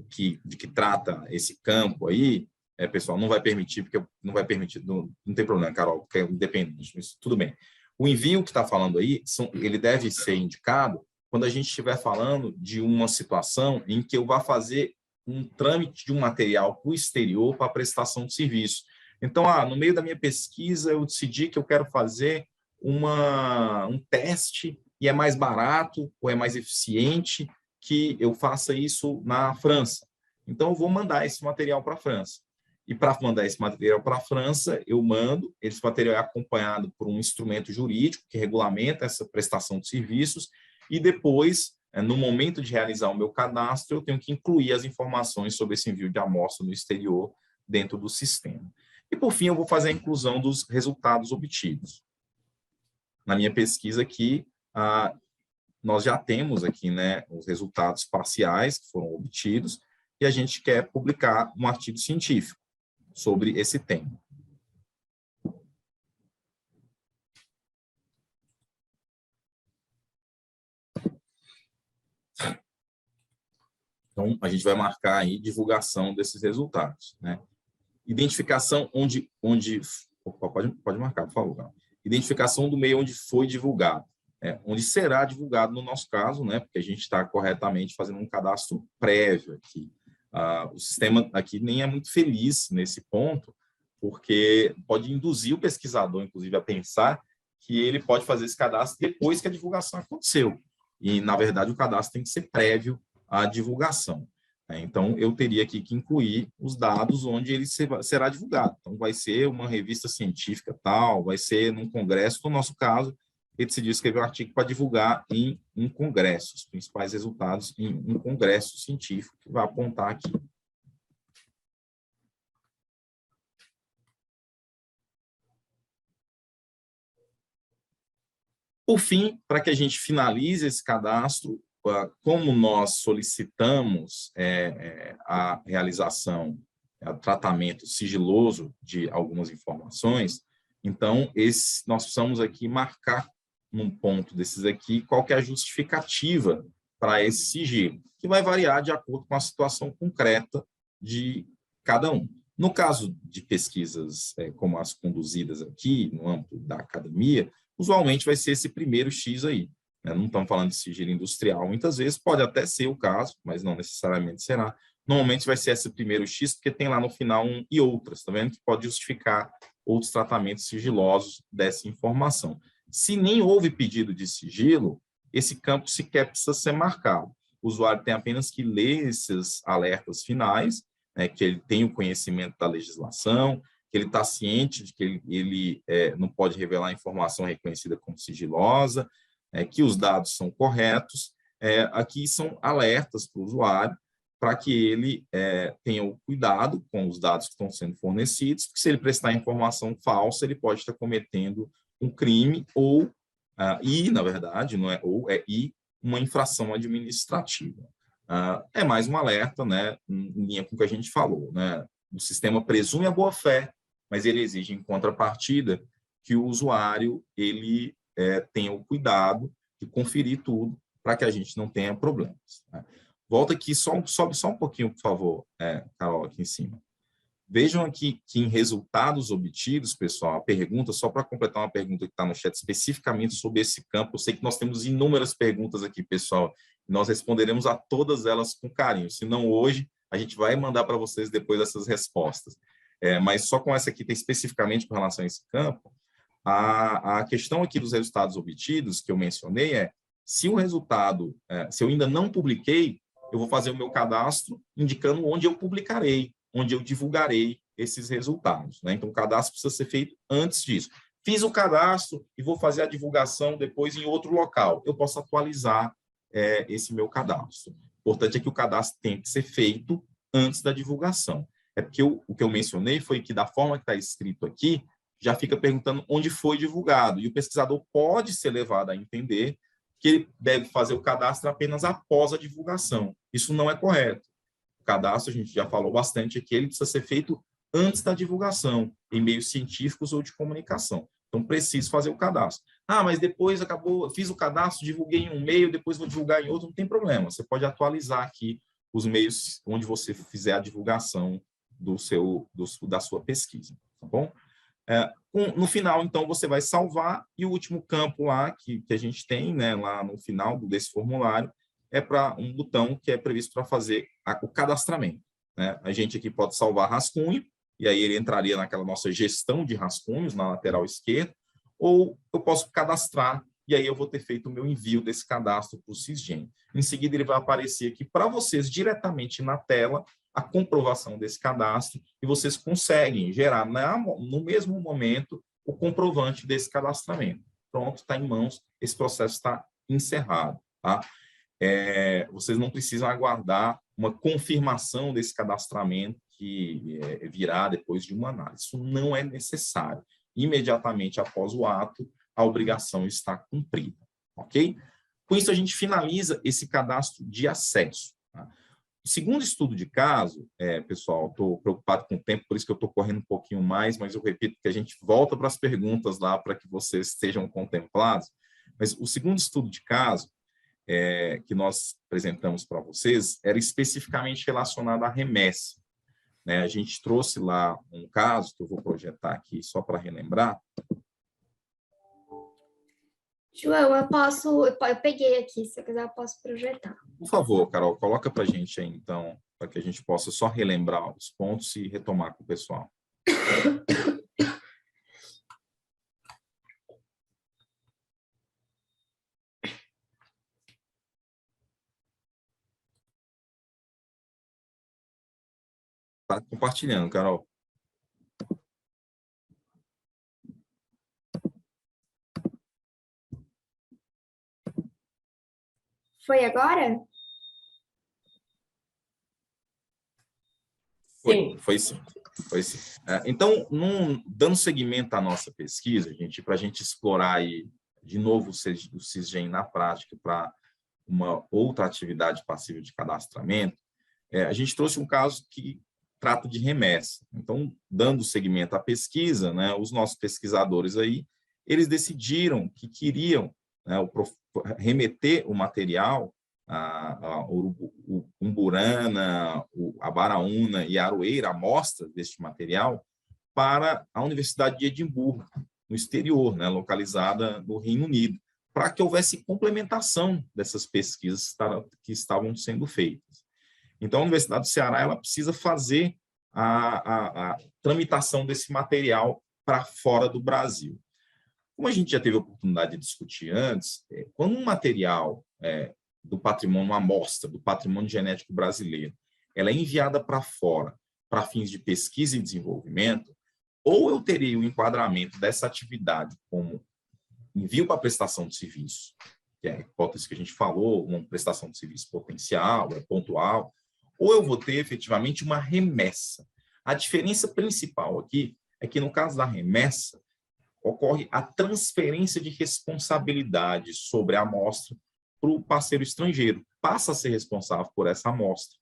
de que trata esse campo aí, pessoal, não vai permitir, porque não vai permitir, não tem problema, Carol, porque é independente, mas tudo bem. O envio que está falando aí, ele deve ser indicado quando a gente estiver falando de uma situação em que eu vá fazer um trâmite de um material para o exterior para prestação de serviço. Então, no meio da minha pesquisa, eu decidi que eu quero fazer um teste e é mais barato ou é mais eficiente que eu faça isso na França. Então, eu vou mandar esse material para a França. E para mandar esse material para a França, eu mando, esse material é acompanhado por um instrumento jurídico que regulamenta essa prestação de serviços e depois, no momento de realizar o meu cadastro, eu tenho que incluir as informações sobre esse envio de amostra no exterior dentro do sistema. E, por fim, eu vou fazer a inclusão dos resultados obtidos. Na minha pesquisa aqui, nós já temos aqui, né, os resultados parciais que foram obtidos e a gente quer publicar um artigo científico sobre esse tema. Então, a gente vai marcar aí divulgação desses resultados, né? Identificação pode marcar, por favor. Identificação do meio onde foi divulgado, onde será divulgado no nosso caso, né? Porque a gente está corretamente fazendo um cadastro prévio aqui. O sistema aqui nem é muito feliz nesse ponto, porque pode induzir o pesquisador, inclusive, a pensar que ele pode fazer esse cadastro depois que a divulgação aconteceu. E, na verdade, o cadastro tem que ser prévio à divulgação. Então, eu teria aqui que incluir os dados onde ele será divulgado. Então, vai ser uma revista científica tal, vai ser num congresso. No nosso caso, ele decidiu escrever um artigo para divulgar em um congresso, os principais resultados em um congresso científico, que vai apontar aqui. Por fim, para que a gente finalize esse cadastro, como nós solicitamos a realização, o tratamento sigiloso de algumas informações, então, nós precisamos aqui marcar num ponto desses aqui qual que é a justificativa para esse sigilo, que vai variar de acordo com a situação concreta de cada um. No caso de pesquisas como as conduzidas aqui, no âmbito da academia, usualmente vai ser esse primeiro X aí. Não estamos falando de sigilo industrial, muitas vezes pode até ser o caso, mas não necessariamente será. Normalmente vai ser esse primeiro X, porque tem lá no final um e outras, tá vendo? Que pode justificar outros tratamentos sigilosos dessa informação. Se nem houve pedido de sigilo, esse campo sequer precisa ser marcado. O usuário tem apenas que ler esses alertas finais, que ele tem o conhecimento da legislação, que ele está ciente de que ele não pode revelar informação reconhecida como sigilosa, que os dados são corretos. Aqui são alertas para o usuário, para que ele tenha o cuidado com os dados que estão sendo fornecidos, porque se ele prestar informação falsa, ele pode estar cometendo um crime na verdade, não é ou, uma infração administrativa. É mais um alerta, né, em linha com o que a gente falou, né? O sistema presume a boa-fé, mas ele exige, em contrapartida, que o usuário ele tenha o cuidado de conferir tudo para que a gente não tenha problemas, né? Volta aqui, sobe só um pouquinho, por favor, Carol, aqui em cima. Vejam aqui que em resultados obtidos, pessoal, a pergunta, só para completar uma pergunta que está no chat especificamente sobre esse campo, eu sei que nós temos inúmeras perguntas aqui, pessoal, e nós responderemos a todas elas com carinho. Se não hoje, a gente vai mandar para vocês depois essas respostas. Mas só com essa aqui, tem especificamente com relação a esse campo, a questão aqui dos resultados obtidos, que eu mencionei, se o resultado, se eu ainda não publiquei, eu vou fazer o meu cadastro indicando onde eu publicarei, onde eu divulgarei esses resultados, né? Então, o cadastro precisa ser feito antes disso. Fiz o cadastro e vou fazer a divulgação depois em outro local. Eu posso atualizar esse meu cadastro. O importante é que o cadastro tem que ser feito antes da divulgação. Porque o que eu mencionei foi que, da forma que está escrito aqui, já fica perguntando onde foi divulgado. E o pesquisador pode ser levado a entender que ele deve fazer o cadastro apenas após a divulgação. Isso não é correto. O cadastro, a gente já falou bastante aqui, ele precisa ser feito antes da divulgação, em meios científicos ou de comunicação. Então, preciso fazer o cadastro. Mas depois fiz o cadastro, divulguei em um meio, depois vou divulgar em outro, não tem problema. Você pode atualizar aqui os meios onde você fizer a divulgação da sua pesquisa, tá bom? No final, então, você vai salvar, e o último campo lá que a gente tem, né, lá no final desse formulário, é para um botão que é previsto para fazer o cadastramento, né? A gente aqui pode salvar rascunho, e aí ele entraria naquela nossa gestão de rascunhos na lateral esquerda, ou eu posso cadastrar, e aí eu vou ter feito o meu envio desse cadastro para o Sisgem. Em seguida, ele vai aparecer aqui para vocês diretamente na tela a comprovação desse cadastro, e vocês conseguem gerar no mesmo momento o comprovante desse cadastramento. Pronto, está em mãos, esse processo está encerrado, tá? Vocês não precisam aguardar uma confirmação desse cadastramento que virá depois de uma análise. Isso não é necessário. Imediatamente após o ato, a obrigação está cumprida, ok? Com isso, a gente finaliza esse cadastro de acesso, tá? O segundo estudo de caso, pessoal, estou preocupado com o tempo, por isso que eu estou correndo um pouquinho mais, mas eu repito que a gente volta para as perguntas lá para que vocês estejam contemplados. Mas o segundo estudo de caso que nós apresentamos para vocês era especificamente relacionado à remessa, né? A gente trouxe lá um caso, que eu vou projetar aqui só para relembrar. João, eu peguei aqui, se eu quiser eu posso projetar. Por favor, Carol, coloca para a gente aí, então, para que a gente possa só relembrar os pontos e retomar com o pessoal. Está compartilhando, Carol. Foi agora? Foi sim. Então, dando seguimento à nossa pesquisa, para a gente explorar aí, de novo o Sisgem na prática para uma outra atividade passível de cadastramento, a gente trouxe um caso que trata de remessa. Então, dando seguimento à pesquisa, né, os nossos pesquisadores aí, eles decidiram que queriam, né, remeter o material, a Umburana, a Baraúna e a Aroeira, a amostra deste material, para a Universidade de Edimburgo, no exterior, né, localizada no Reino Unido, para que houvesse complementação dessas pesquisas que estavam sendo feitas. Então, a Universidade do Ceará ela precisa fazer a tramitação desse material para fora do Brasil. Como a gente já teve a oportunidade de discutir antes, quando um material do patrimônio, uma amostra do patrimônio genético brasileiro, ela é enviada para fora para fins de pesquisa e desenvolvimento, ou eu teria o enquadramento dessa atividade como envio para prestação de serviço, que é a hipótese que a gente falou, uma prestação de serviço potencial, pontual, ou eu vou ter efetivamente uma remessa. A diferença principal aqui é que, no caso da remessa, ocorre a transferência de responsabilidade sobre a amostra para o parceiro estrangeiro, passa a ser responsável por essa amostra.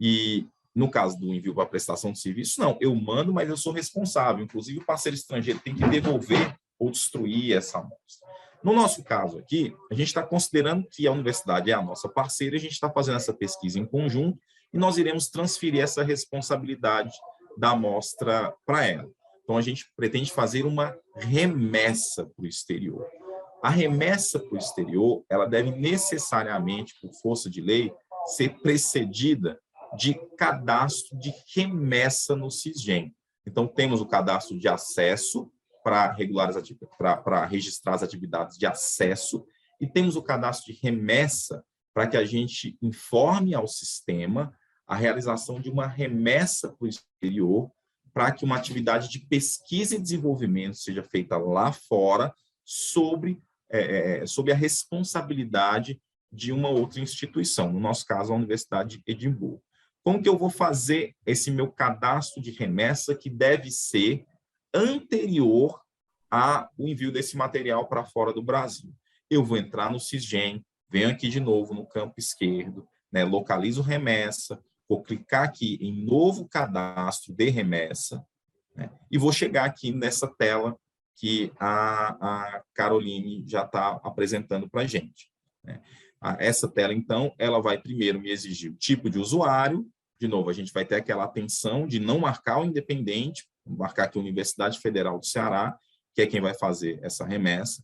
E, no caso do envio para prestação de serviço, não, eu mando, mas eu sou responsável. Inclusive, o parceiro estrangeiro tem que devolver ou destruir essa amostra. No nosso caso aqui, a gente está considerando que a universidade é a nossa parceira, a gente está fazendo essa pesquisa em conjunto e nós iremos transferir essa responsabilidade da amostra para ela. Então, a gente pretende fazer uma remessa para o exterior. A remessa para o exterior, ela deve necessariamente, por força de lei, ser precedida de cadastro de remessa no Sisgem. Então, temos o cadastro de acesso para registrar as atividades de acesso e temos o cadastro de remessa para que a gente informe ao sistema a realização de uma remessa para o exterior para que uma atividade de pesquisa e desenvolvimento seja feita lá fora sob a responsabilidade de uma outra instituição, no nosso caso, a Universidade de Edimburgo. Como que eu vou fazer esse meu cadastro de remessa, que deve ser anterior ao envio desse material para fora do Brasil? Eu vou entrar no Sisgem, venho aqui de novo no campo esquerdo, né, localizo remessa, vou clicar aqui em novo cadastro de remessa, né, e vou chegar aqui nessa tela que a Caroline já está apresentando para a gente, né? Essa tela, então, ela vai primeiro me exigir o tipo de usuário. De novo, a gente vai ter aquela atenção de não marcar o independente, marcar aqui a Universidade Federal do Ceará, que é quem vai fazer essa remessa.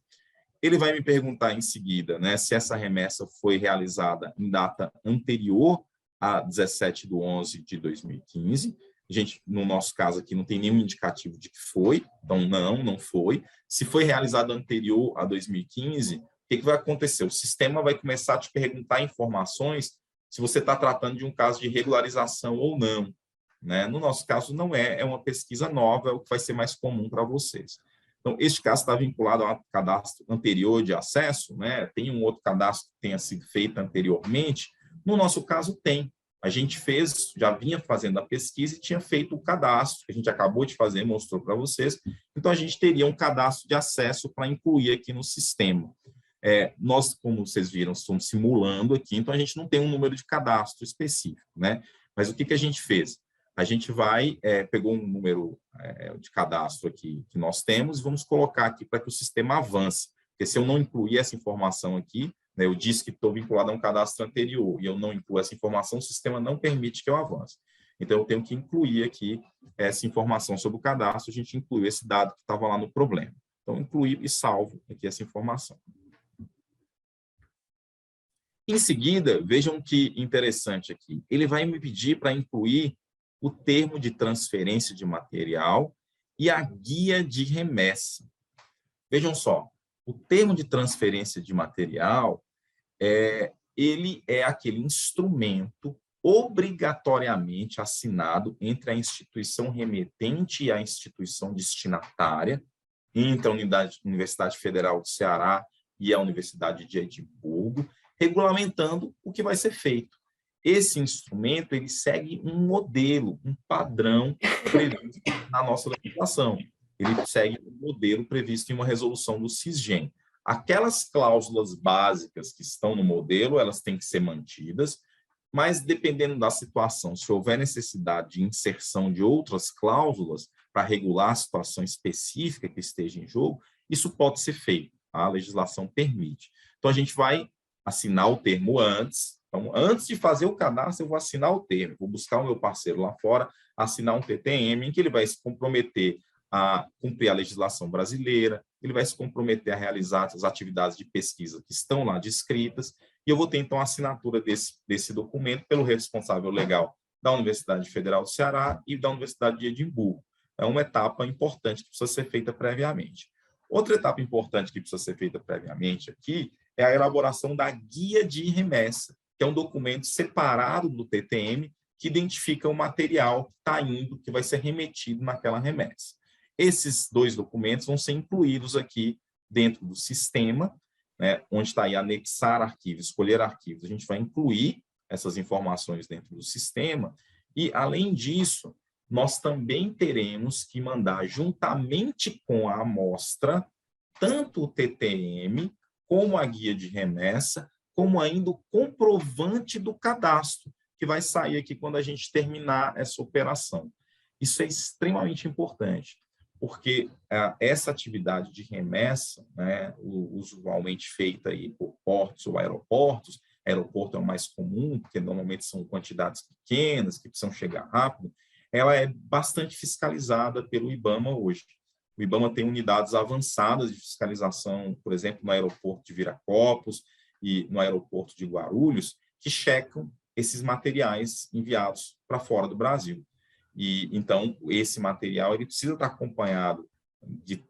Ele vai me perguntar em seguida, né, se essa remessa foi realizada em data anterior a 17/11/2015. A gente, no nosso caso aqui, não tem nenhum indicativo de que foi, então não foi. Se foi realizado anterior a 2015, o que vai acontecer? O sistema vai começar a te perguntar informações se você está tratando de um caso de regularização ou não, né? No nosso caso, não é uma pesquisa nova, é o que vai ser mais comum para vocês. Então, este caso está vinculado a um cadastro anterior de acesso, né? Tem um outro cadastro que tenha sido feito anteriormente. No nosso caso, tem. A gente fez, já vinha fazendo a pesquisa e tinha feito o cadastro, que a gente acabou de fazer, mostrou para vocês. Então, a gente teria um cadastro de acesso para incluir aqui no sistema. Nós, como vocês viram, estamos simulando aqui, então a gente não tem um número de cadastro específico, né? Mas o que a gente fez? A gente pegou um número de cadastro aqui que nós temos e vamos colocar aqui para que o sistema avance. Porque se eu não incluir essa informação aqui, né, eu disse que estou vinculado a um cadastro anterior e eu não incluo essa informação, o sistema não permite que eu avance. Então, eu tenho que incluir aqui essa informação sobre o cadastro, a gente incluiu esse dado que estava lá no problema. Então, incluir e salvo aqui essa informação. Em seguida, vejam que interessante aqui, ele vai me pedir para incluir o termo de transferência de material e a guia de remessa. Vejam só, o termo de transferência de material, ele é aquele instrumento obrigatoriamente assinado entre a instituição remetente e a instituição destinatária, entre a Universidade Federal do Ceará e a Universidade de Edimburgo, regulamentando o que vai ser feito. Esse instrumento, ele segue um modelo, um padrão previsto na nossa legislação. Ele segue um modelo previsto em uma resolução do Sisgem. Aquelas cláusulas básicas que estão no modelo, elas têm que ser mantidas, mas dependendo da situação, se houver necessidade de inserção de outras cláusulas para regular a situação específica que esteja em jogo, isso pode ser feito, a legislação permite. Então, a gente vai assinar o termo antes. Então, antes de fazer o cadastro, eu vou assinar o termo, vou buscar o meu parceiro lá fora, assinar um TTM, em que ele vai se comprometer a cumprir a legislação brasileira, ele vai se comprometer a realizar as atividades de pesquisa que estão lá descritas, e eu vou ter, então, a assinatura desse documento pelo responsável legal da Universidade Federal do Ceará e da Universidade de Edimburgo. É uma etapa importante que precisa ser feita previamente. Outra etapa importante que precisa ser feita previamente aqui é a elaboração da guia de remessa, que é um documento separado do TTM que identifica o material que está indo, que vai ser remetido naquela remessa. Esses dois documentos vão ser incluídos aqui dentro do sistema, né, onde está aí anexar arquivos, escolher arquivos. A gente vai incluir essas informações dentro do sistema e, além disso, nós também teremos que mandar, juntamente com a amostra, tanto o TTM, como a guia de remessa, como ainda o comprovante do cadastro, que vai sair aqui quando a gente terminar essa operação. Isso é extremamente importante, porque essa atividade de remessa, né, usualmente feita aí por portos ou aeroportos, aeroporto é o mais comum, porque normalmente são quantidades pequenas, que precisam chegar rápido, ela é bastante fiscalizada pelo IBAMA hoje. O IBAMA tem unidades avançadas de fiscalização, por exemplo, no aeroporto de Viracopos e no aeroporto de Guarulhos, que checam esses materiais enviados para fora do Brasil. E, então, esse material ele precisa estar acompanhado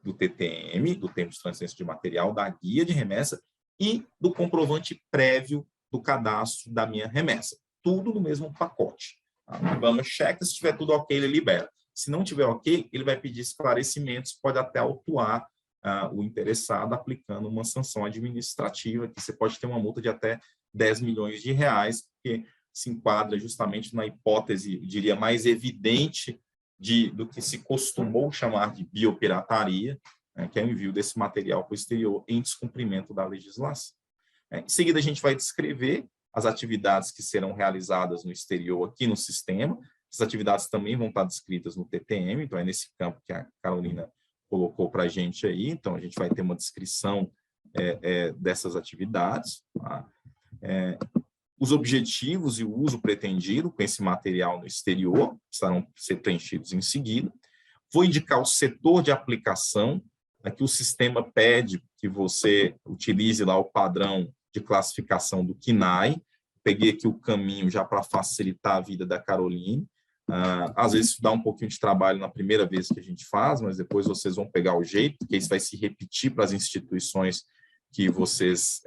do TTM, do termo de transferência de material, da guia de remessa e do comprovante prévio do cadastro da minha remessa. Tudo no mesmo pacote. Vamos checar, se tiver tudo ok, ele libera. Se não tiver ok, ele vai pedir esclarecimentos, pode até autuar o interessado aplicando uma sanção administrativa, que você pode ter uma multa de até 10 milhões de reais, porque se enquadra justamente na hipótese, eu diria, mais evidente do que se costumou chamar de biopirataria, né, que é o envio desse material para o exterior em descumprimento da legislação. Em seguida, a gente vai descrever as atividades que serão realizadas no exterior aqui no sistema. Essas atividades também vão estar descritas no TTM, então é nesse campo que a Carolina colocou para a gente aí. Então, a gente vai ter uma descrição dessas atividades. Tá? Os objetivos e o uso pretendido com esse material no exterior estarão ser preenchidos em seguida. Vou indicar o setor de aplicação. Aqui o sistema pede que você utilize lá o padrão de classificação do CNAE. Peguei aqui o caminho já para facilitar a vida da Caroline. Às vezes isso dá um pouquinho de trabalho na primeira vez que a gente faz, mas depois vocês vão pegar o jeito, porque isso vai se repetir para as instituições que vocês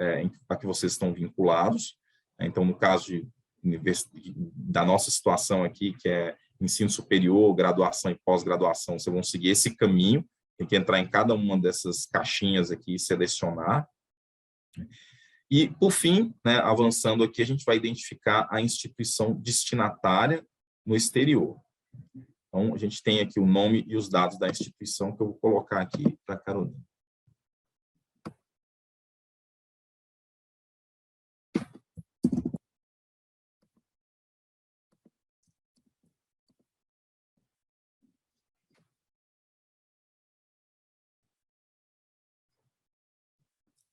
estão vinculados. Então, no caso da nossa situação aqui, que é ensino superior, graduação e pós-graduação, vocês vão seguir esse caminho, tem que entrar em cada uma dessas caixinhas aqui e selecionar. E, por fim, né, avançando aqui, a gente vai identificar a instituição destinatária no exterior. Então, a gente tem aqui o nome e os dados da instituição que eu vou colocar aqui para a Carolina.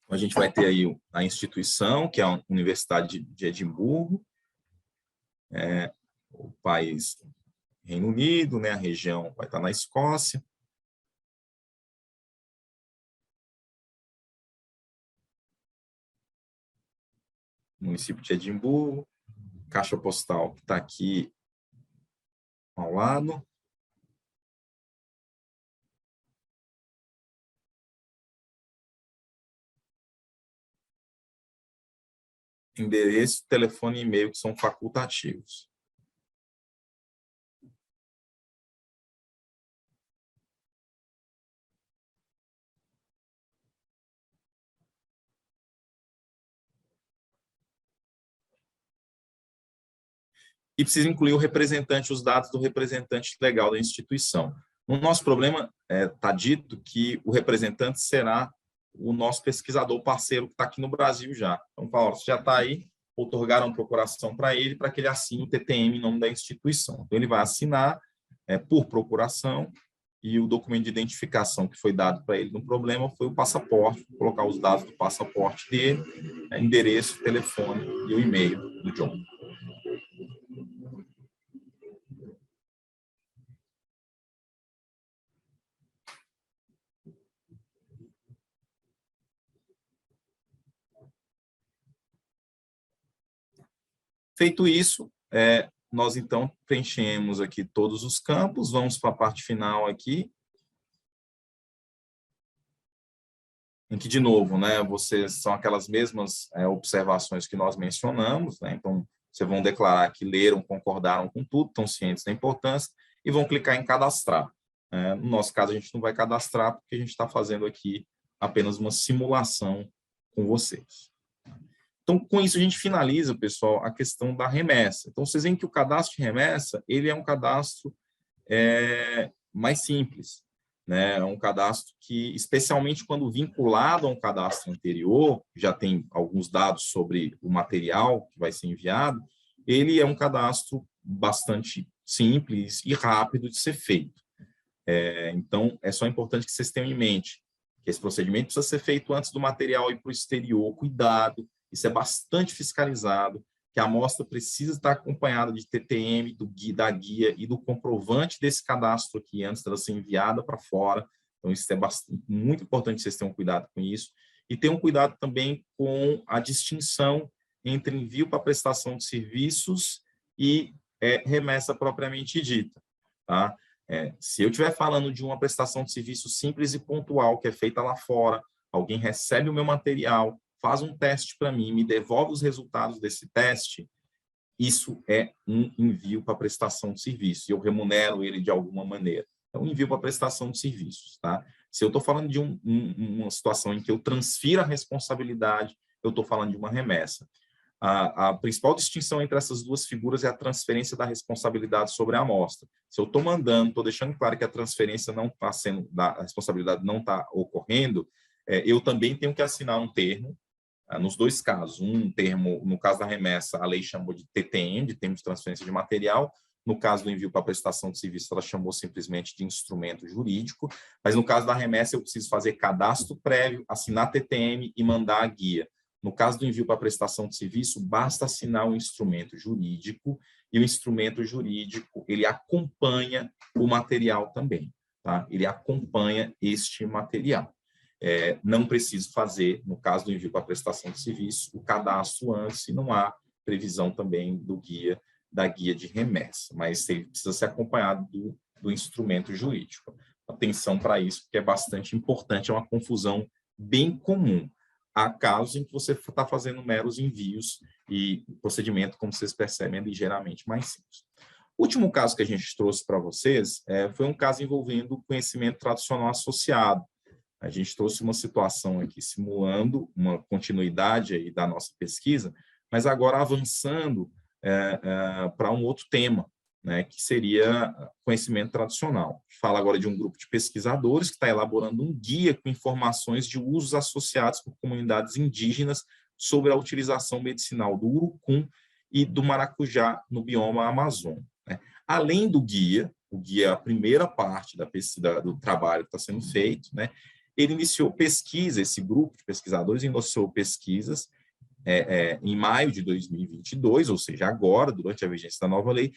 A gente vai ter aí a instituição, que é a Universidade de Edimburgo, o país Reino Unido, né, a região vai estar na Escócia. Município de Edimburgo, caixa postal que está aqui ao lado. Endereço, telefone e e-mail que são facultativos. E precisa incluir o representante, os dados do representante legal da instituição. No nosso problema, está dito que o representante será o nosso pesquisador parceiro que está aqui no Brasil já. Então, fala, você já está aí, outorgaram procuração para ele para que ele assine o TTM em nome da instituição. Então, ele vai assinar por procuração e o documento de identificação que foi dado para ele no problema foi o passaporte, vou colocar os dados do passaporte dele, endereço, telefone e o e-mail do John. Feito isso, nós então preenchemos aqui todos os campos, vamos para a parte final aqui, em que, de novo, né, vocês são aquelas mesmas observações que nós mencionamos, né, então, vocês vão declarar que leram, concordaram com tudo, estão cientes da importância, e vão clicar em cadastrar. No nosso caso, a gente não vai cadastrar, porque a gente está fazendo aqui apenas uma simulação com vocês. Então, com isso, a gente finaliza, pessoal, a questão da remessa. Então, vocês veem que o cadastro de remessa, ele é um cadastro mais simples, né? É um cadastro que, especialmente quando vinculado a um cadastro anterior, já tem alguns dados sobre o material que vai ser enviado, ele é um cadastro bastante simples e rápido de ser feito. Então, é só importante que vocês tenham em mente que esse procedimento precisa ser feito antes do material ir para o exterior. Cuidado, isso é bastante fiscalizado, que a amostra precisa estar acompanhada de TTM, da guia e do comprovante desse cadastro aqui, antes dela ser enviada para fora. Então, isso é muito importante que vocês tenham cuidado com isso. E tenham cuidado também com a distinção entre envio para prestação de serviços e remessa propriamente dita. Tá? Se eu estiver falando de uma prestação de serviço simples e pontual, que é feita lá fora, alguém recebe o meu material, faz um teste para mim, me devolve os resultados desse teste, isso é um envio para prestação de serviço, e eu remunero ele de alguma maneira. É um envio para prestação de serviços. Tá? Se eu estou falando de uma situação em que eu transfiro a responsabilidade, eu estou falando de uma remessa. A principal distinção entre essas duas figuras é a transferência da responsabilidade sobre a amostra. Se eu estou mandando, estou deixando claro que a transferência não está sendo, a responsabilidade não está ocorrendo, eu também tenho que assinar um termo, nos dois casos. Um termo, no caso da remessa, a lei chamou de TTM, de termo de transferência de material. No caso do envio para prestação de serviço, ela chamou simplesmente de instrumento jurídico. Mas no caso da remessa, eu preciso fazer cadastro prévio, assinar TTM e mandar a guia. No caso do envio para prestação de serviço, basta assinar o instrumento jurídico, e o instrumento jurídico, ele acompanha o material também, tá? Ele acompanha este material. Não preciso fazer, no caso do envio para prestação de serviço, o cadastro antes, e não há previsão também da guia de remessa, mas ele precisa ser acompanhado do instrumento jurídico. Atenção para isso, porque é bastante importante, é uma confusão bem comum. Há casos em que você está fazendo meros envios e o procedimento, como vocês percebem, é ligeiramente mais simples. O último caso que a gente trouxe para vocês foi um caso envolvendo conhecimento tradicional associado. A gente trouxe uma situação aqui simulando uma continuidade aí da nossa pesquisa, mas agora avançando para um outro tema, né, que seria conhecimento tradicional. Fala agora de um grupo de pesquisadores que está elaborando um guia com informações de usos associados por comunidades indígenas sobre a utilização medicinal do urucum e do maracujá no bioma amazônico. Né? Além do guia, o guia é a primeira parte da pesquisa, do trabalho que está sendo feito, né? Ele iniciou pesquisa, esse grupo de pesquisadores iniciou pesquisas em maio de 2022, ou seja, agora, durante a vigência da nova lei,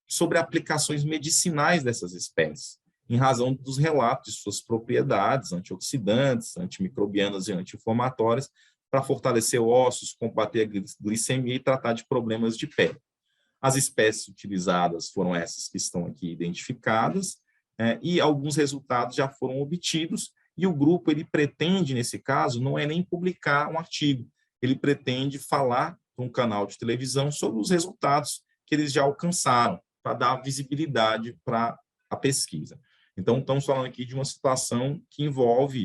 sobre aplicações medicinais dessas espécies, em razão dos relatos de suas propriedades antioxidantes, antimicrobianas e anti-inflamatórias, para fortalecer ossos, combater a glicemia e tratar de problemas de pele. As espécies utilizadas foram essas que estão aqui identificadas, e alguns resultados já foram obtidos, e o grupo ele pretende, nesse caso, não é nem publicar um artigo, ele pretende falar para um canal de televisão sobre os resultados que eles já alcançaram, para dar visibilidade para a pesquisa. Então, estamos falando aqui de uma situação que envolve,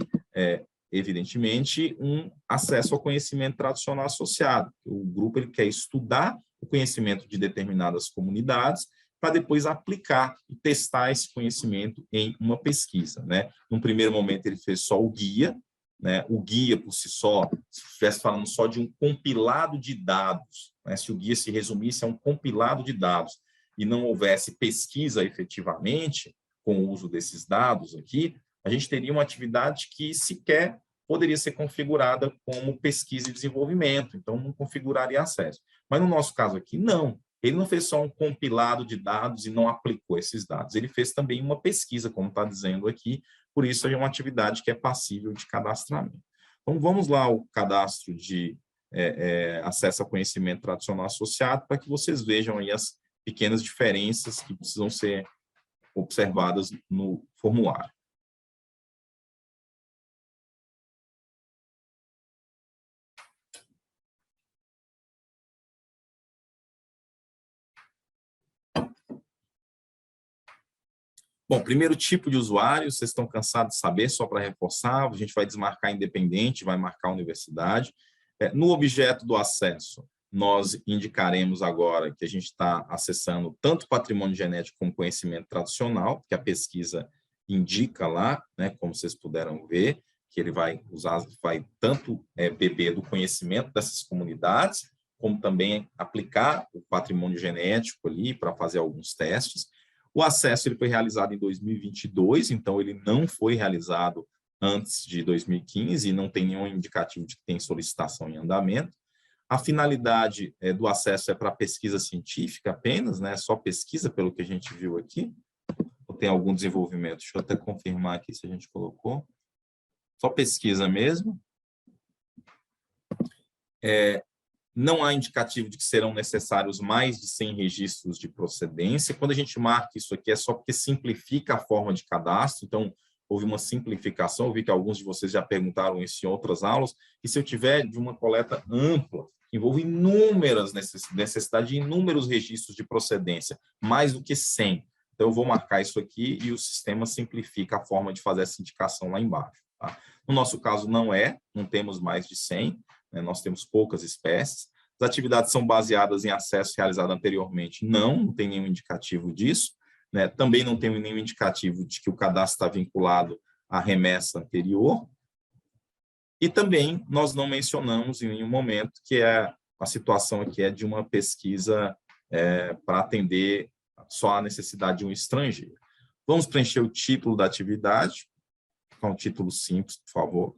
evidentemente, um acesso ao conhecimento tradicional associado. O grupo ele quer estudar o conhecimento de determinadas comunidades para depois aplicar e testar esse conhecimento em uma pesquisa. Né? Num primeiro momento, ele fez só o guia, né? O guia, por si só, se estivesse falando só de um compilado de dados, né? Se o guia se resumisse a um compilado de dados, e não houvesse pesquisa efetivamente com o uso desses dados aqui, a gente teria uma atividade que sequer poderia ser configurada como pesquisa e desenvolvimento, então não configuraria acesso. Mas no nosso caso aqui, não. Ele não fez só um compilado de dados e não aplicou esses dados, ele fez também uma pesquisa, como está dizendo aqui, por isso é uma atividade que é passível de cadastramento. Então, vamos lá ao cadastro de acesso ao conhecimento tradicional associado, para que vocês vejam aí as pequenas diferenças que precisam ser observadas no formulário. Bom, primeiro tipo de usuário, vocês estão cansados de saber, só para reforçar, a gente vai desmarcar independente, vai marcar universidade. No objeto do acesso, nós indicaremos agora que a gente está acessando tanto patrimônio genético como conhecimento tradicional, que a pesquisa indica lá, né, como vocês puderam ver, que ele vai tanto beber do conhecimento dessas comunidades, como também aplicar o patrimônio genético ali para fazer alguns testes. O acesso ele foi realizado em 2022, então ele não foi realizado antes de 2015 e não tem nenhum indicativo de que tem solicitação em andamento. A finalidade do acesso é para pesquisa científica apenas, né? Só pesquisa, pelo que a gente viu aqui. Ou tem algum desenvolvimento? Deixa eu até confirmar aqui se a gente colocou. Só pesquisa mesmo. Não há indicativo de que serão necessários mais de 100 registros de procedência. Quando a gente marca isso aqui, é só porque simplifica a forma de cadastro, então houve uma simplificação. Eu vi que alguns de vocês já perguntaram isso em outras aulas, e se eu tiver de uma coleta ampla, que envolve inúmeras necessidade de inúmeros registros de procedência, mais do que 100. Então, eu vou marcar isso aqui e o sistema simplifica a forma de fazer essa indicação lá embaixo. Tá? No nosso caso, não temos mais de 100, né? Nós temos poucas espécies. As atividades são baseadas em acesso realizado anteriormente? Não tem nenhum indicativo disso. Né? Também não tem nenhum indicativo de que o cadastro está vinculado à remessa anterior. E também nós não mencionamos em nenhum momento que a situação aqui é de uma pesquisa para atender só a necessidade de um estrangeiro. Vamos preencher o título da atividade, com um título simples, por favor.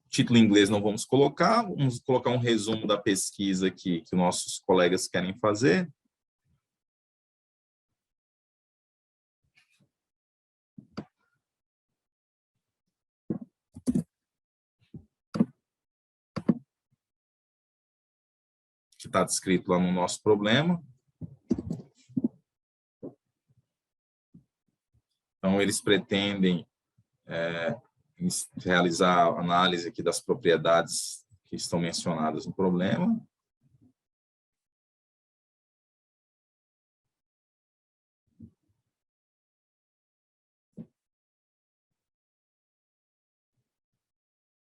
Título em inglês não vamos colocar um resumo da pesquisa que nossos colegas querem fazer. Que está descrito lá no nosso problema. Então, eles pretendem realizar a análise aqui das propriedades que estão mencionadas no problema.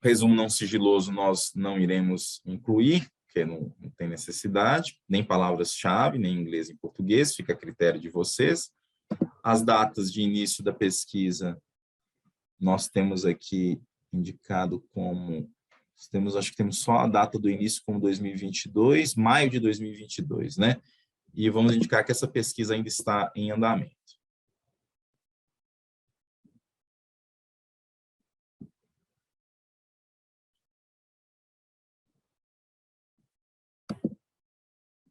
Resumo não sigiloso nós não iremos incluir, porque não tem necessidade, nem palavras-chave, nem em inglês e em português, fica a critério de vocês. As datas de início da pesquisa, nós temos aqui indicado como, acho que temos só a data do início como 2022, maio de 2022, né? E vamos indicar que essa pesquisa ainda está em andamento.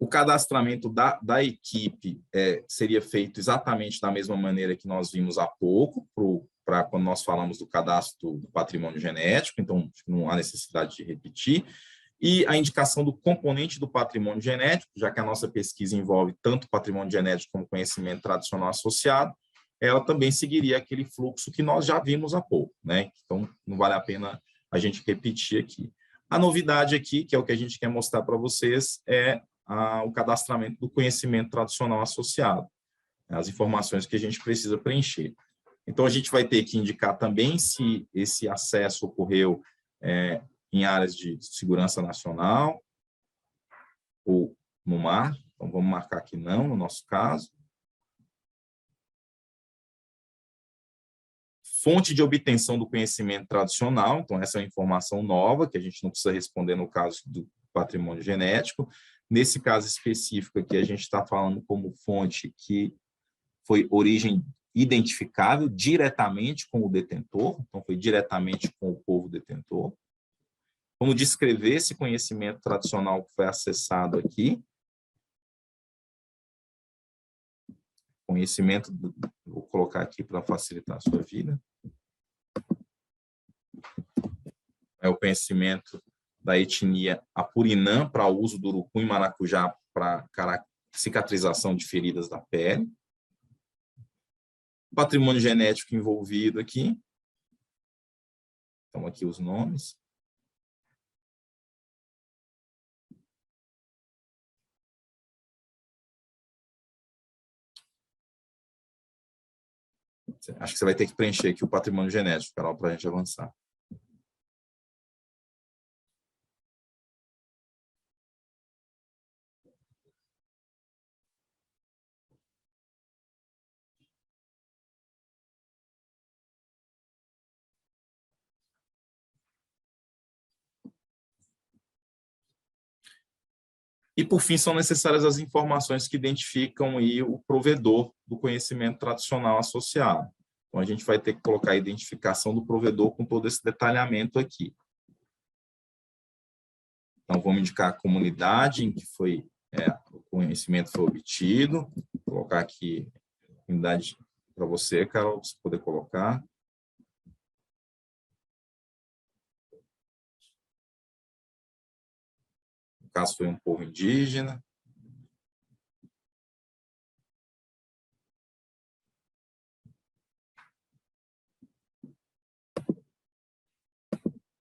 O cadastramento da equipe seria feito exatamente da mesma maneira que nós vimos há pouco, para quando nós falamos do cadastro do patrimônio genético, então não há necessidade de repetir. E a indicação do componente do patrimônio genético, já que a nossa pesquisa envolve tanto patrimônio genético como conhecimento tradicional associado, ela também seguiria aquele fluxo que nós já vimos há pouco, né? Então, não vale a pena a gente repetir aqui. A novidade aqui, que é o que a gente quer mostrar para vocês, é o cadastramento do conhecimento tradicional associado, as informações que a gente precisa preencher. Então, a gente vai ter que indicar também se esse acesso ocorreu em áreas de segurança nacional ou no mar. Então, vamos marcar que não, no nosso caso. Fonte de obtenção do conhecimento tradicional, então essa é uma informação nova, que a gente não precisa responder no caso do patrimônio genético. Nesse caso específico aqui, a gente está falando como fonte que foi origem identificável diretamente com o detentor, então foi diretamente com o povo detentor. Como descrever esse conhecimento tradicional que foi acessado aqui. Conhecimento, vou colocar aqui para facilitar a sua vida. É o conhecimento da etnia Apurinã para o uso do urucum e maracujá para cicatrização de feridas da pele. Patrimônio genético envolvido aqui. Então, aqui os nomes. Acho que você vai ter que preencher aqui o patrimônio genético, Carol, para a gente avançar. E, por fim, são necessárias as informações que identificam aí o provedor do conhecimento tradicional associado. Então, a gente vai ter que colocar a identificação do provedor com todo esse detalhamento aqui. Então, vamos indicar a comunidade em que o conhecimento foi obtido. Vou colocar aqui a comunidade para você, Carol, para você poder colocar. No caso, foi um povo indígena.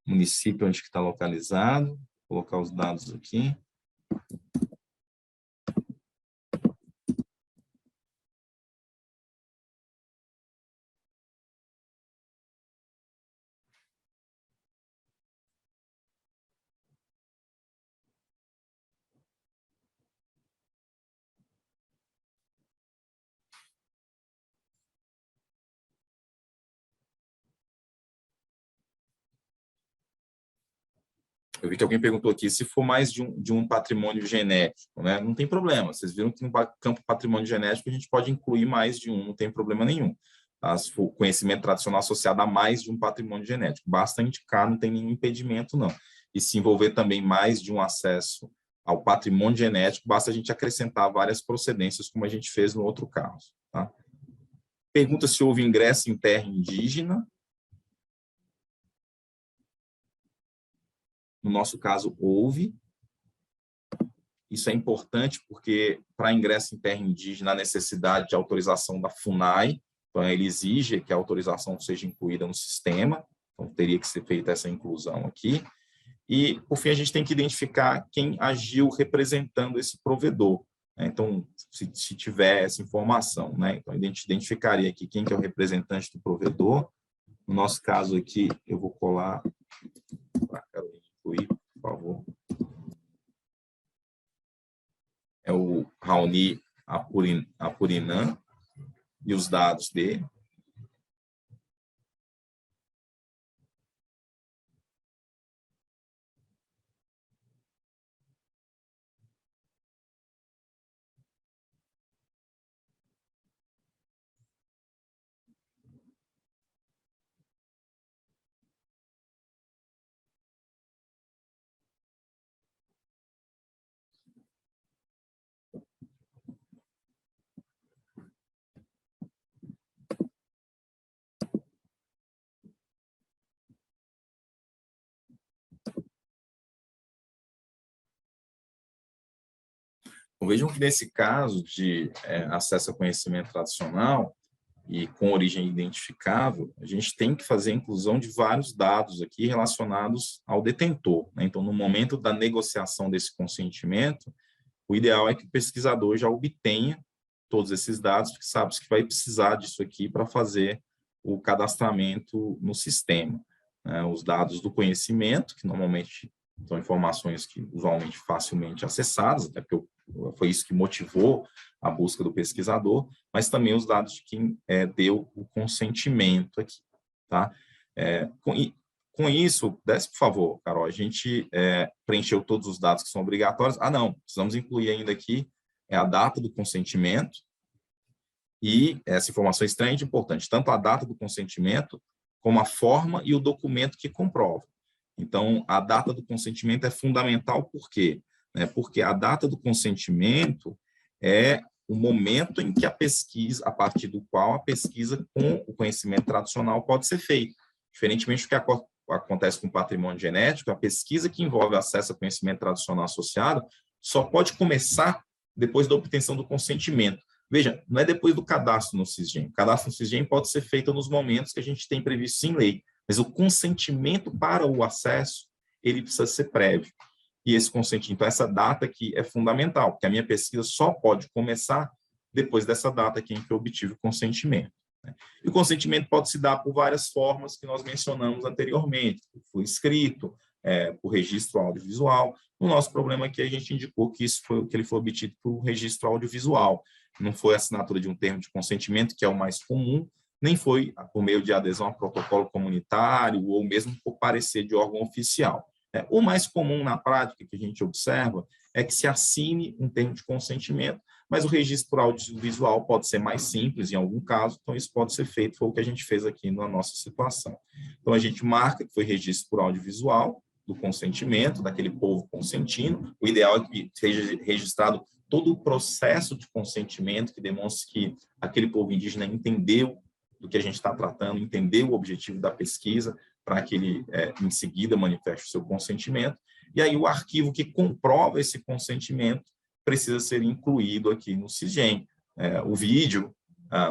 Município onde está localizado. Vou colocar os dados aqui. Eu vi que alguém perguntou aqui se for mais de um patrimônio genético, né? Não tem problema. Vocês viram que no campo patrimônio genético a gente pode incluir mais de um, não tem problema nenhum. Tá? Se for conhecimento tradicional associado a mais de um patrimônio genético, basta indicar, não tem nenhum impedimento, não. E se envolver também mais de um acesso ao patrimônio genético, basta a gente acrescentar várias procedências, como a gente fez no outro caso. Tá? Pergunta se houve ingresso em terra indígena. No nosso caso, houve. Isso é importante porque, para ingresso em terra indígena, há necessidade de autorização da FUNAI. Então, ele exige que a autorização seja incluída no sistema. Então, teria que ser feita essa inclusão aqui. E, por fim, a gente tem que identificar quem agiu representando esse provedor. Então, se tiver essa informação, né? Então, a gente identificaria aqui quem que é o representante do provedor. No nosso caso aqui, eu vou colar para a Carolina incluir, por favor. É o Raoni Apurinã e os dados dele. Então, vejam que nesse caso de acesso a conhecimento tradicional e com origem identificável, a gente tem que fazer a inclusão de vários dados aqui relacionados ao detentor, né? Então, no momento da negociação desse consentimento, o ideal é que o pesquisador já obtenha todos esses dados, porque sabe que vai precisar disso aqui para fazer o cadastramento no sistema. Os dados do conhecimento, que normalmente são informações que usualmente facilmente acessadas, até porque foi isso que motivou a busca do pesquisador, mas também os dados de quem deu o consentimento aqui. Tá? Com isso, desce, por favor, Carol, a gente preencheu todos os dados que são obrigatórios. Não, precisamos incluir ainda aqui a data do consentimento, e essa informação é extremamente importante, tanto a data do consentimento, como a forma e o documento que comprova. Então, a data do consentimento é fundamental, por quê? Porque a data do consentimento é o momento em que a pesquisa, a partir do qual a pesquisa com o conhecimento tradicional pode ser feita. Diferentemente do que acontece com o patrimônio genético, a pesquisa que envolve acesso a conhecimento tradicional associado só pode começar depois da obtenção do consentimento. Veja, não é depois do cadastro no SISGEM. O cadastro no SISGEM pode ser feito nos momentos que a gente tem previsto em lei, mas o consentimento para o acesso, ele precisa ser prévio. E esse consentimento, então, essa data aqui é fundamental, porque a minha pesquisa só pode começar depois dessa data aqui em que eu obtive o consentimento. E o consentimento pode se dar por várias formas que nós mencionamos anteriormente, por escrito, por registro audiovisual. O nosso problema aqui, a gente indicou que ele foi obtido por registro audiovisual. Não foi a assinatura de um termo de consentimento, que é o mais comum, nem foi por meio de adesão a protocolo comunitário ou mesmo por parecer de órgão oficial. O mais comum na prática que a gente observa é que se assine um termo de consentimento, mas o registro por audiovisual pode ser mais simples em algum caso, então isso pode ser feito, foi o que a gente fez aqui na nossa situação. Então, a gente marca que foi registro por audiovisual, do consentimento, daquele povo consentindo. O ideal é que seja registrado todo o processo de consentimento que demonstre que aquele povo indígena entendeu do que a gente está tratando, entendeu o objetivo da pesquisa, para que ele, em seguida, manifeste o seu consentimento. E aí o arquivo que comprova esse consentimento precisa ser incluído aqui no SISGEM. O vídeo,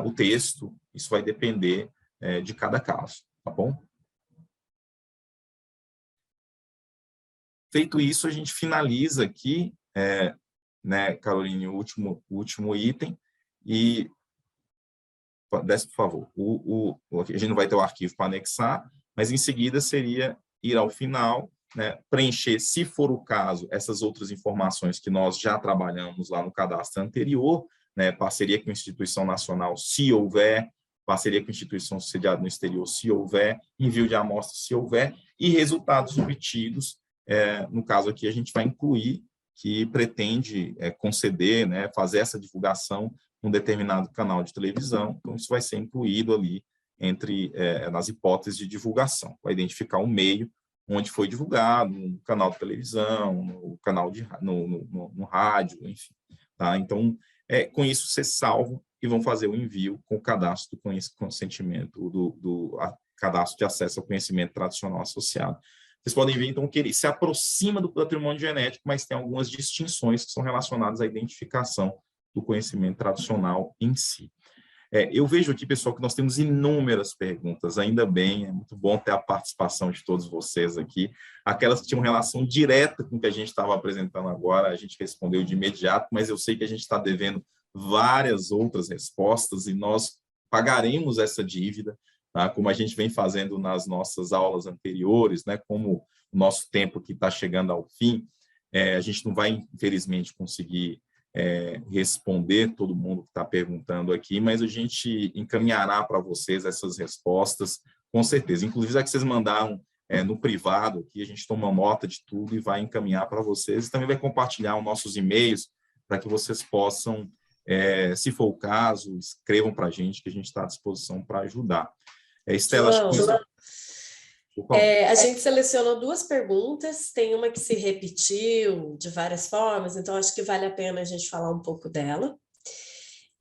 o texto, isso vai depender de cada caso, tá bom? Feito isso, a gente finaliza aqui, né, Caroline, o último item, e desce, por favor. A gente não vai ter o arquivo para anexar, mas em seguida seria ir ao final, né, preencher, se for o caso, essas outras informações que nós já trabalhamos lá no cadastro anterior, né, parceria com a instituição nacional, se houver, parceria com a instituição sediada no exterior, se houver, envio de amostra, se houver, e resultados obtidos. No caso aqui, a gente vai incluir que pretende conceder, né, fazer essa divulgação num determinado canal de televisão, então isso vai ser incluído ali nas hipóteses de divulgação, vai identificar o meio onde foi divulgado, no canal de televisão, no canal no rádio, enfim. Tá? Então, com isso, vocês salvam e vão fazer o envio com o cadastro do consentimento, do cadastro de acesso ao conhecimento tradicional associado. Vocês podem ver, então, que ele se aproxima do patrimônio genético, mas tem algumas distinções que são relacionadas à identificação do conhecimento tradicional em si. Eu vejo aqui, pessoal, que nós temos inúmeras perguntas, ainda bem, é muito bom ter a participação de todos vocês aqui. Aquelas que tinham relação direta com o que a gente estava apresentando agora, a gente respondeu de imediato, mas eu sei que a gente está devendo várias outras respostas e nós pagaremos essa dívida, tá? Como a gente vem fazendo nas nossas aulas anteriores, né? Como o nosso tempo que está chegando ao fim, a gente não vai, infelizmente, conseguir responder todo mundo que está perguntando aqui, mas a gente encaminhará para vocês essas respostas, com certeza. Inclusive, que vocês mandaram no privado aqui, a gente toma nota de tudo e vai encaminhar para vocês. E também vai compartilhar os nossos e-mails para que vocês possam, se for o caso, escrevam para a gente, que a gente está à disposição para ajudar. Estela, João, a gente selecionou 2 perguntas, tem uma que se repetiu de várias formas, então acho que vale a pena a gente falar um pouco dela.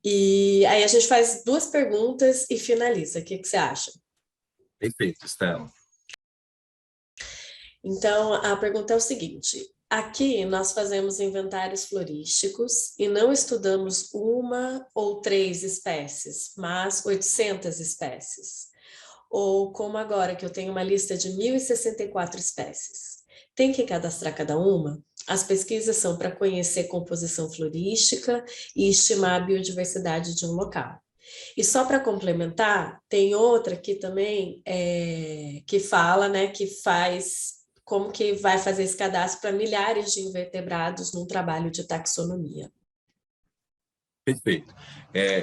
E aí a gente faz 2 perguntas e finaliza. O que você acha? Perfeito, Estela. Então, a pergunta é o seguinte: aqui nós fazemos inventários florísticos e não estudamos 1 ou 3 espécies, mas 800 espécies. Ou como agora, que eu tenho uma lista de 1.064 espécies. Tem que cadastrar cada uma? As pesquisas são para conhecer composição florística e estimar a biodiversidade de um local. E só para complementar, tem outra que também que fala, né, que faz como que vai fazer esse cadastro para milhares de invertebrados num trabalho de taxonomia. Perfeito.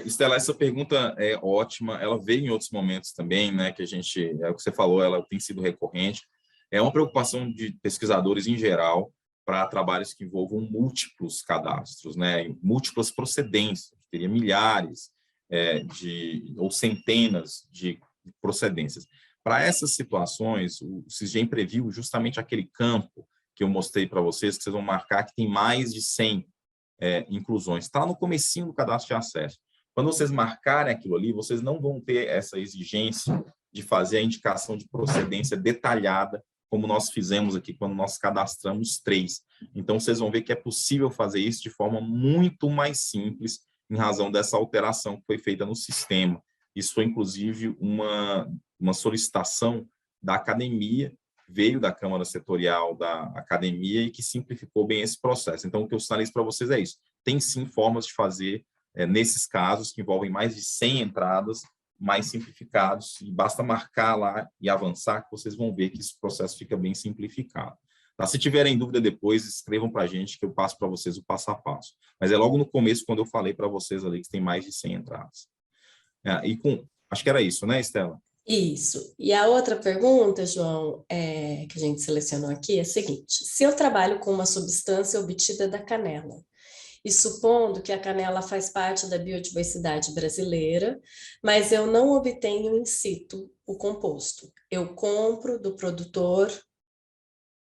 Estela, essa pergunta é ótima, ela veio em outros momentos também, né, que a gente, o que você falou, ela tem sido recorrente. É uma preocupação de pesquisadores em geral para trabalhos que envolvam múltiplos cadastros, né, múltiplas procedências, teria milhares ou centenas de procedências. Para essas situações, o SISGEM previu justamente aquele campo que eu mostrei para vocês, que vocês vão marcar que tem mais de 100 inclusões. Está no comecinho do cadastro de acesso. Quando vocês marcarem aquilo ali, vocês não vão ter essa exigência de fazer a indicação de procedência detalhada, como nós fizemos aqui quando nós cadastramos 3. Então, vocês vão ver que é possível fazer isso de forma muito mais simples, em razão dessa alteração que foi feita no sistema. Isso foi, inclusive, uma solicitação da academia, veio da Câmara Setorial da Academia e que simplificou bem esse processo. Então, o que eu sinalizo para vocês é isso. Tem, sim, formas de fazer, nesses casos, que envolvem mais de 100 entradas, mais simplificados, e basta marcar lá e avançar, que vocês vão ver que esse processo fica bem simplificado. Tá? Se tiverem dúvida depois, escrevam para a gente, que eu passo para vocês o passo a passo. Mas é logo no começo, quando eu falei para vocês ali que tem mais de 100 entradas. Acho que era isso, né, Estela? Isso. E a outra pergunta, João, que a gente selecionou aqui é a seguinte: se eu trabalho com uma substância obtida da canela, e supondo que a canela faz parte da biodiversidade brasileira, mas eu não obtenho in situ o composto, eu compro do produtor.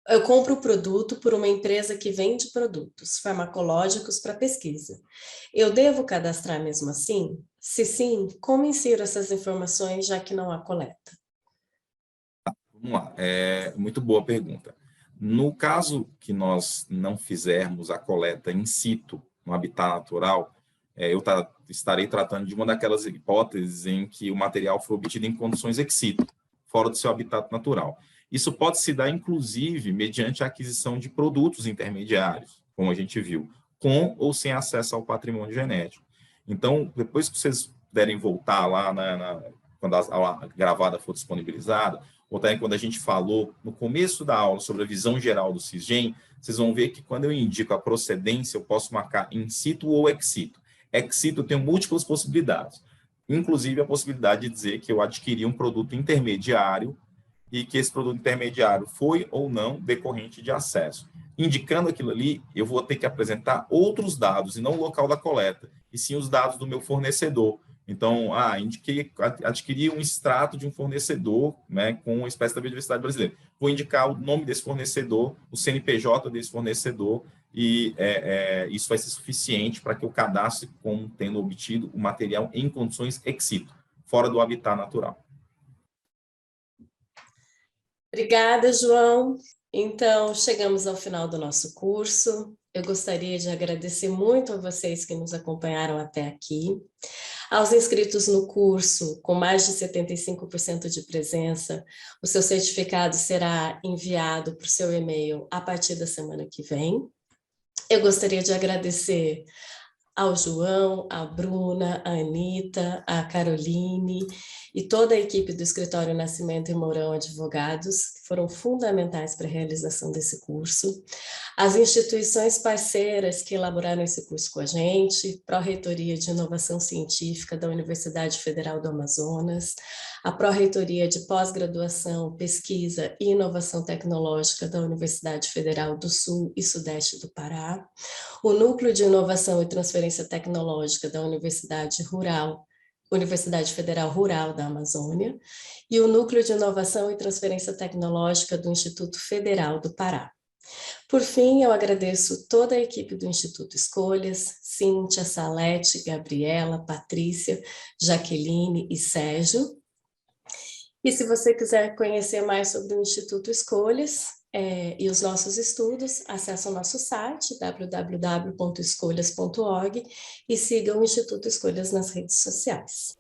Eu compro o produto por uma empresa que vende produtos farmacológicos para pesquisa. Eu devo cadastrar mesmo assim? Se sim, como insiro essas informações, já que não há coleta? Vamos lá, muito boa pergunta. No caso que nós não fizermos a coleta in situ, no habitat natural, estarei tratando de uma daquelas hipóteses em que o material foi obtido em condições ex situ, fora do seu habitat natural. Isso pode se dar, inclusive, mediante a aquisição de produtos intermediários, como a gente viu, com ou sem acesso ao patrimônio genético. Então, depois que vocês puderem voltar lá, quando a aula gravada for disponibilizada, ou também quando a gente falou no começo da aula sobre a visão geral do Sisgem, vocês vão ver que quando eu indico a procedência, eu posso marcar in situ ou ex situ. Ex situ eu tenho múltiplas possibilidades, inclusive a possibilidade de dizer que eu adquiri um produto intermediário e que esse produto intermediário foi ou não decorrente de acesso. Indicando aquilo ali, eu vou ter que apresentar outros dados, e não o local da coleta, e sim os dados do meu fornecedor. Então, adquiri um extrato de um fornecedor, né, com uma espécie da biodiversidade brasileira. Vou indicar o nome desse fornecedor, o CNPJ desse fornecedor, e isso vai ser suficiente para que eu cadastre como tendo obtido o material em condições ex situ, fora do habitat natural. Obrigada, João. Então, chegamos ao final do nosso curso. Eu gostaria de agradecer muito a vocês que nos acompanharam até aqui. Aos inscritos no curso, com mais de 75% de presença, o seu certificado será enviado para o seu e-mail a partir da semana que vem. Eu gostaria de agradecer ao João, à Bruna, à Anita, à Caroline e toda a equipe do Escritório Nascimento e Mourão Advogados, que foram fundamentais para a realização desse curso. As instituições parceiras que elaboraram esse curso com a gente, Pró-Reitoria de Inovação Científica da Universidade Federal do Amazonas, a Pró-Reitoria de Pós-Graduação, Pesquisa e Inovação Tecnológica da Universidade Federal do Sul e Sudeste do Pará, o Núcleo de Inovação e Transferência Tecnológica da Universidade Federal Rural da Amazônia e o Núcleo de Inovação e Transferência Tecnológica do Instituto Federal do Pará. Por fim, eu agradeço toda a equipe do Instituto Escolhas, Cíntia, Salete, Gabriela, Patrícia, Jaqueline e Sérgio. E se você quiser conhecer mais sobre o Instituto Escolhas e os nossos estudos, acesse o nosso site www.escolhas.org e siga o Instituto Escolhas nas redes sociais.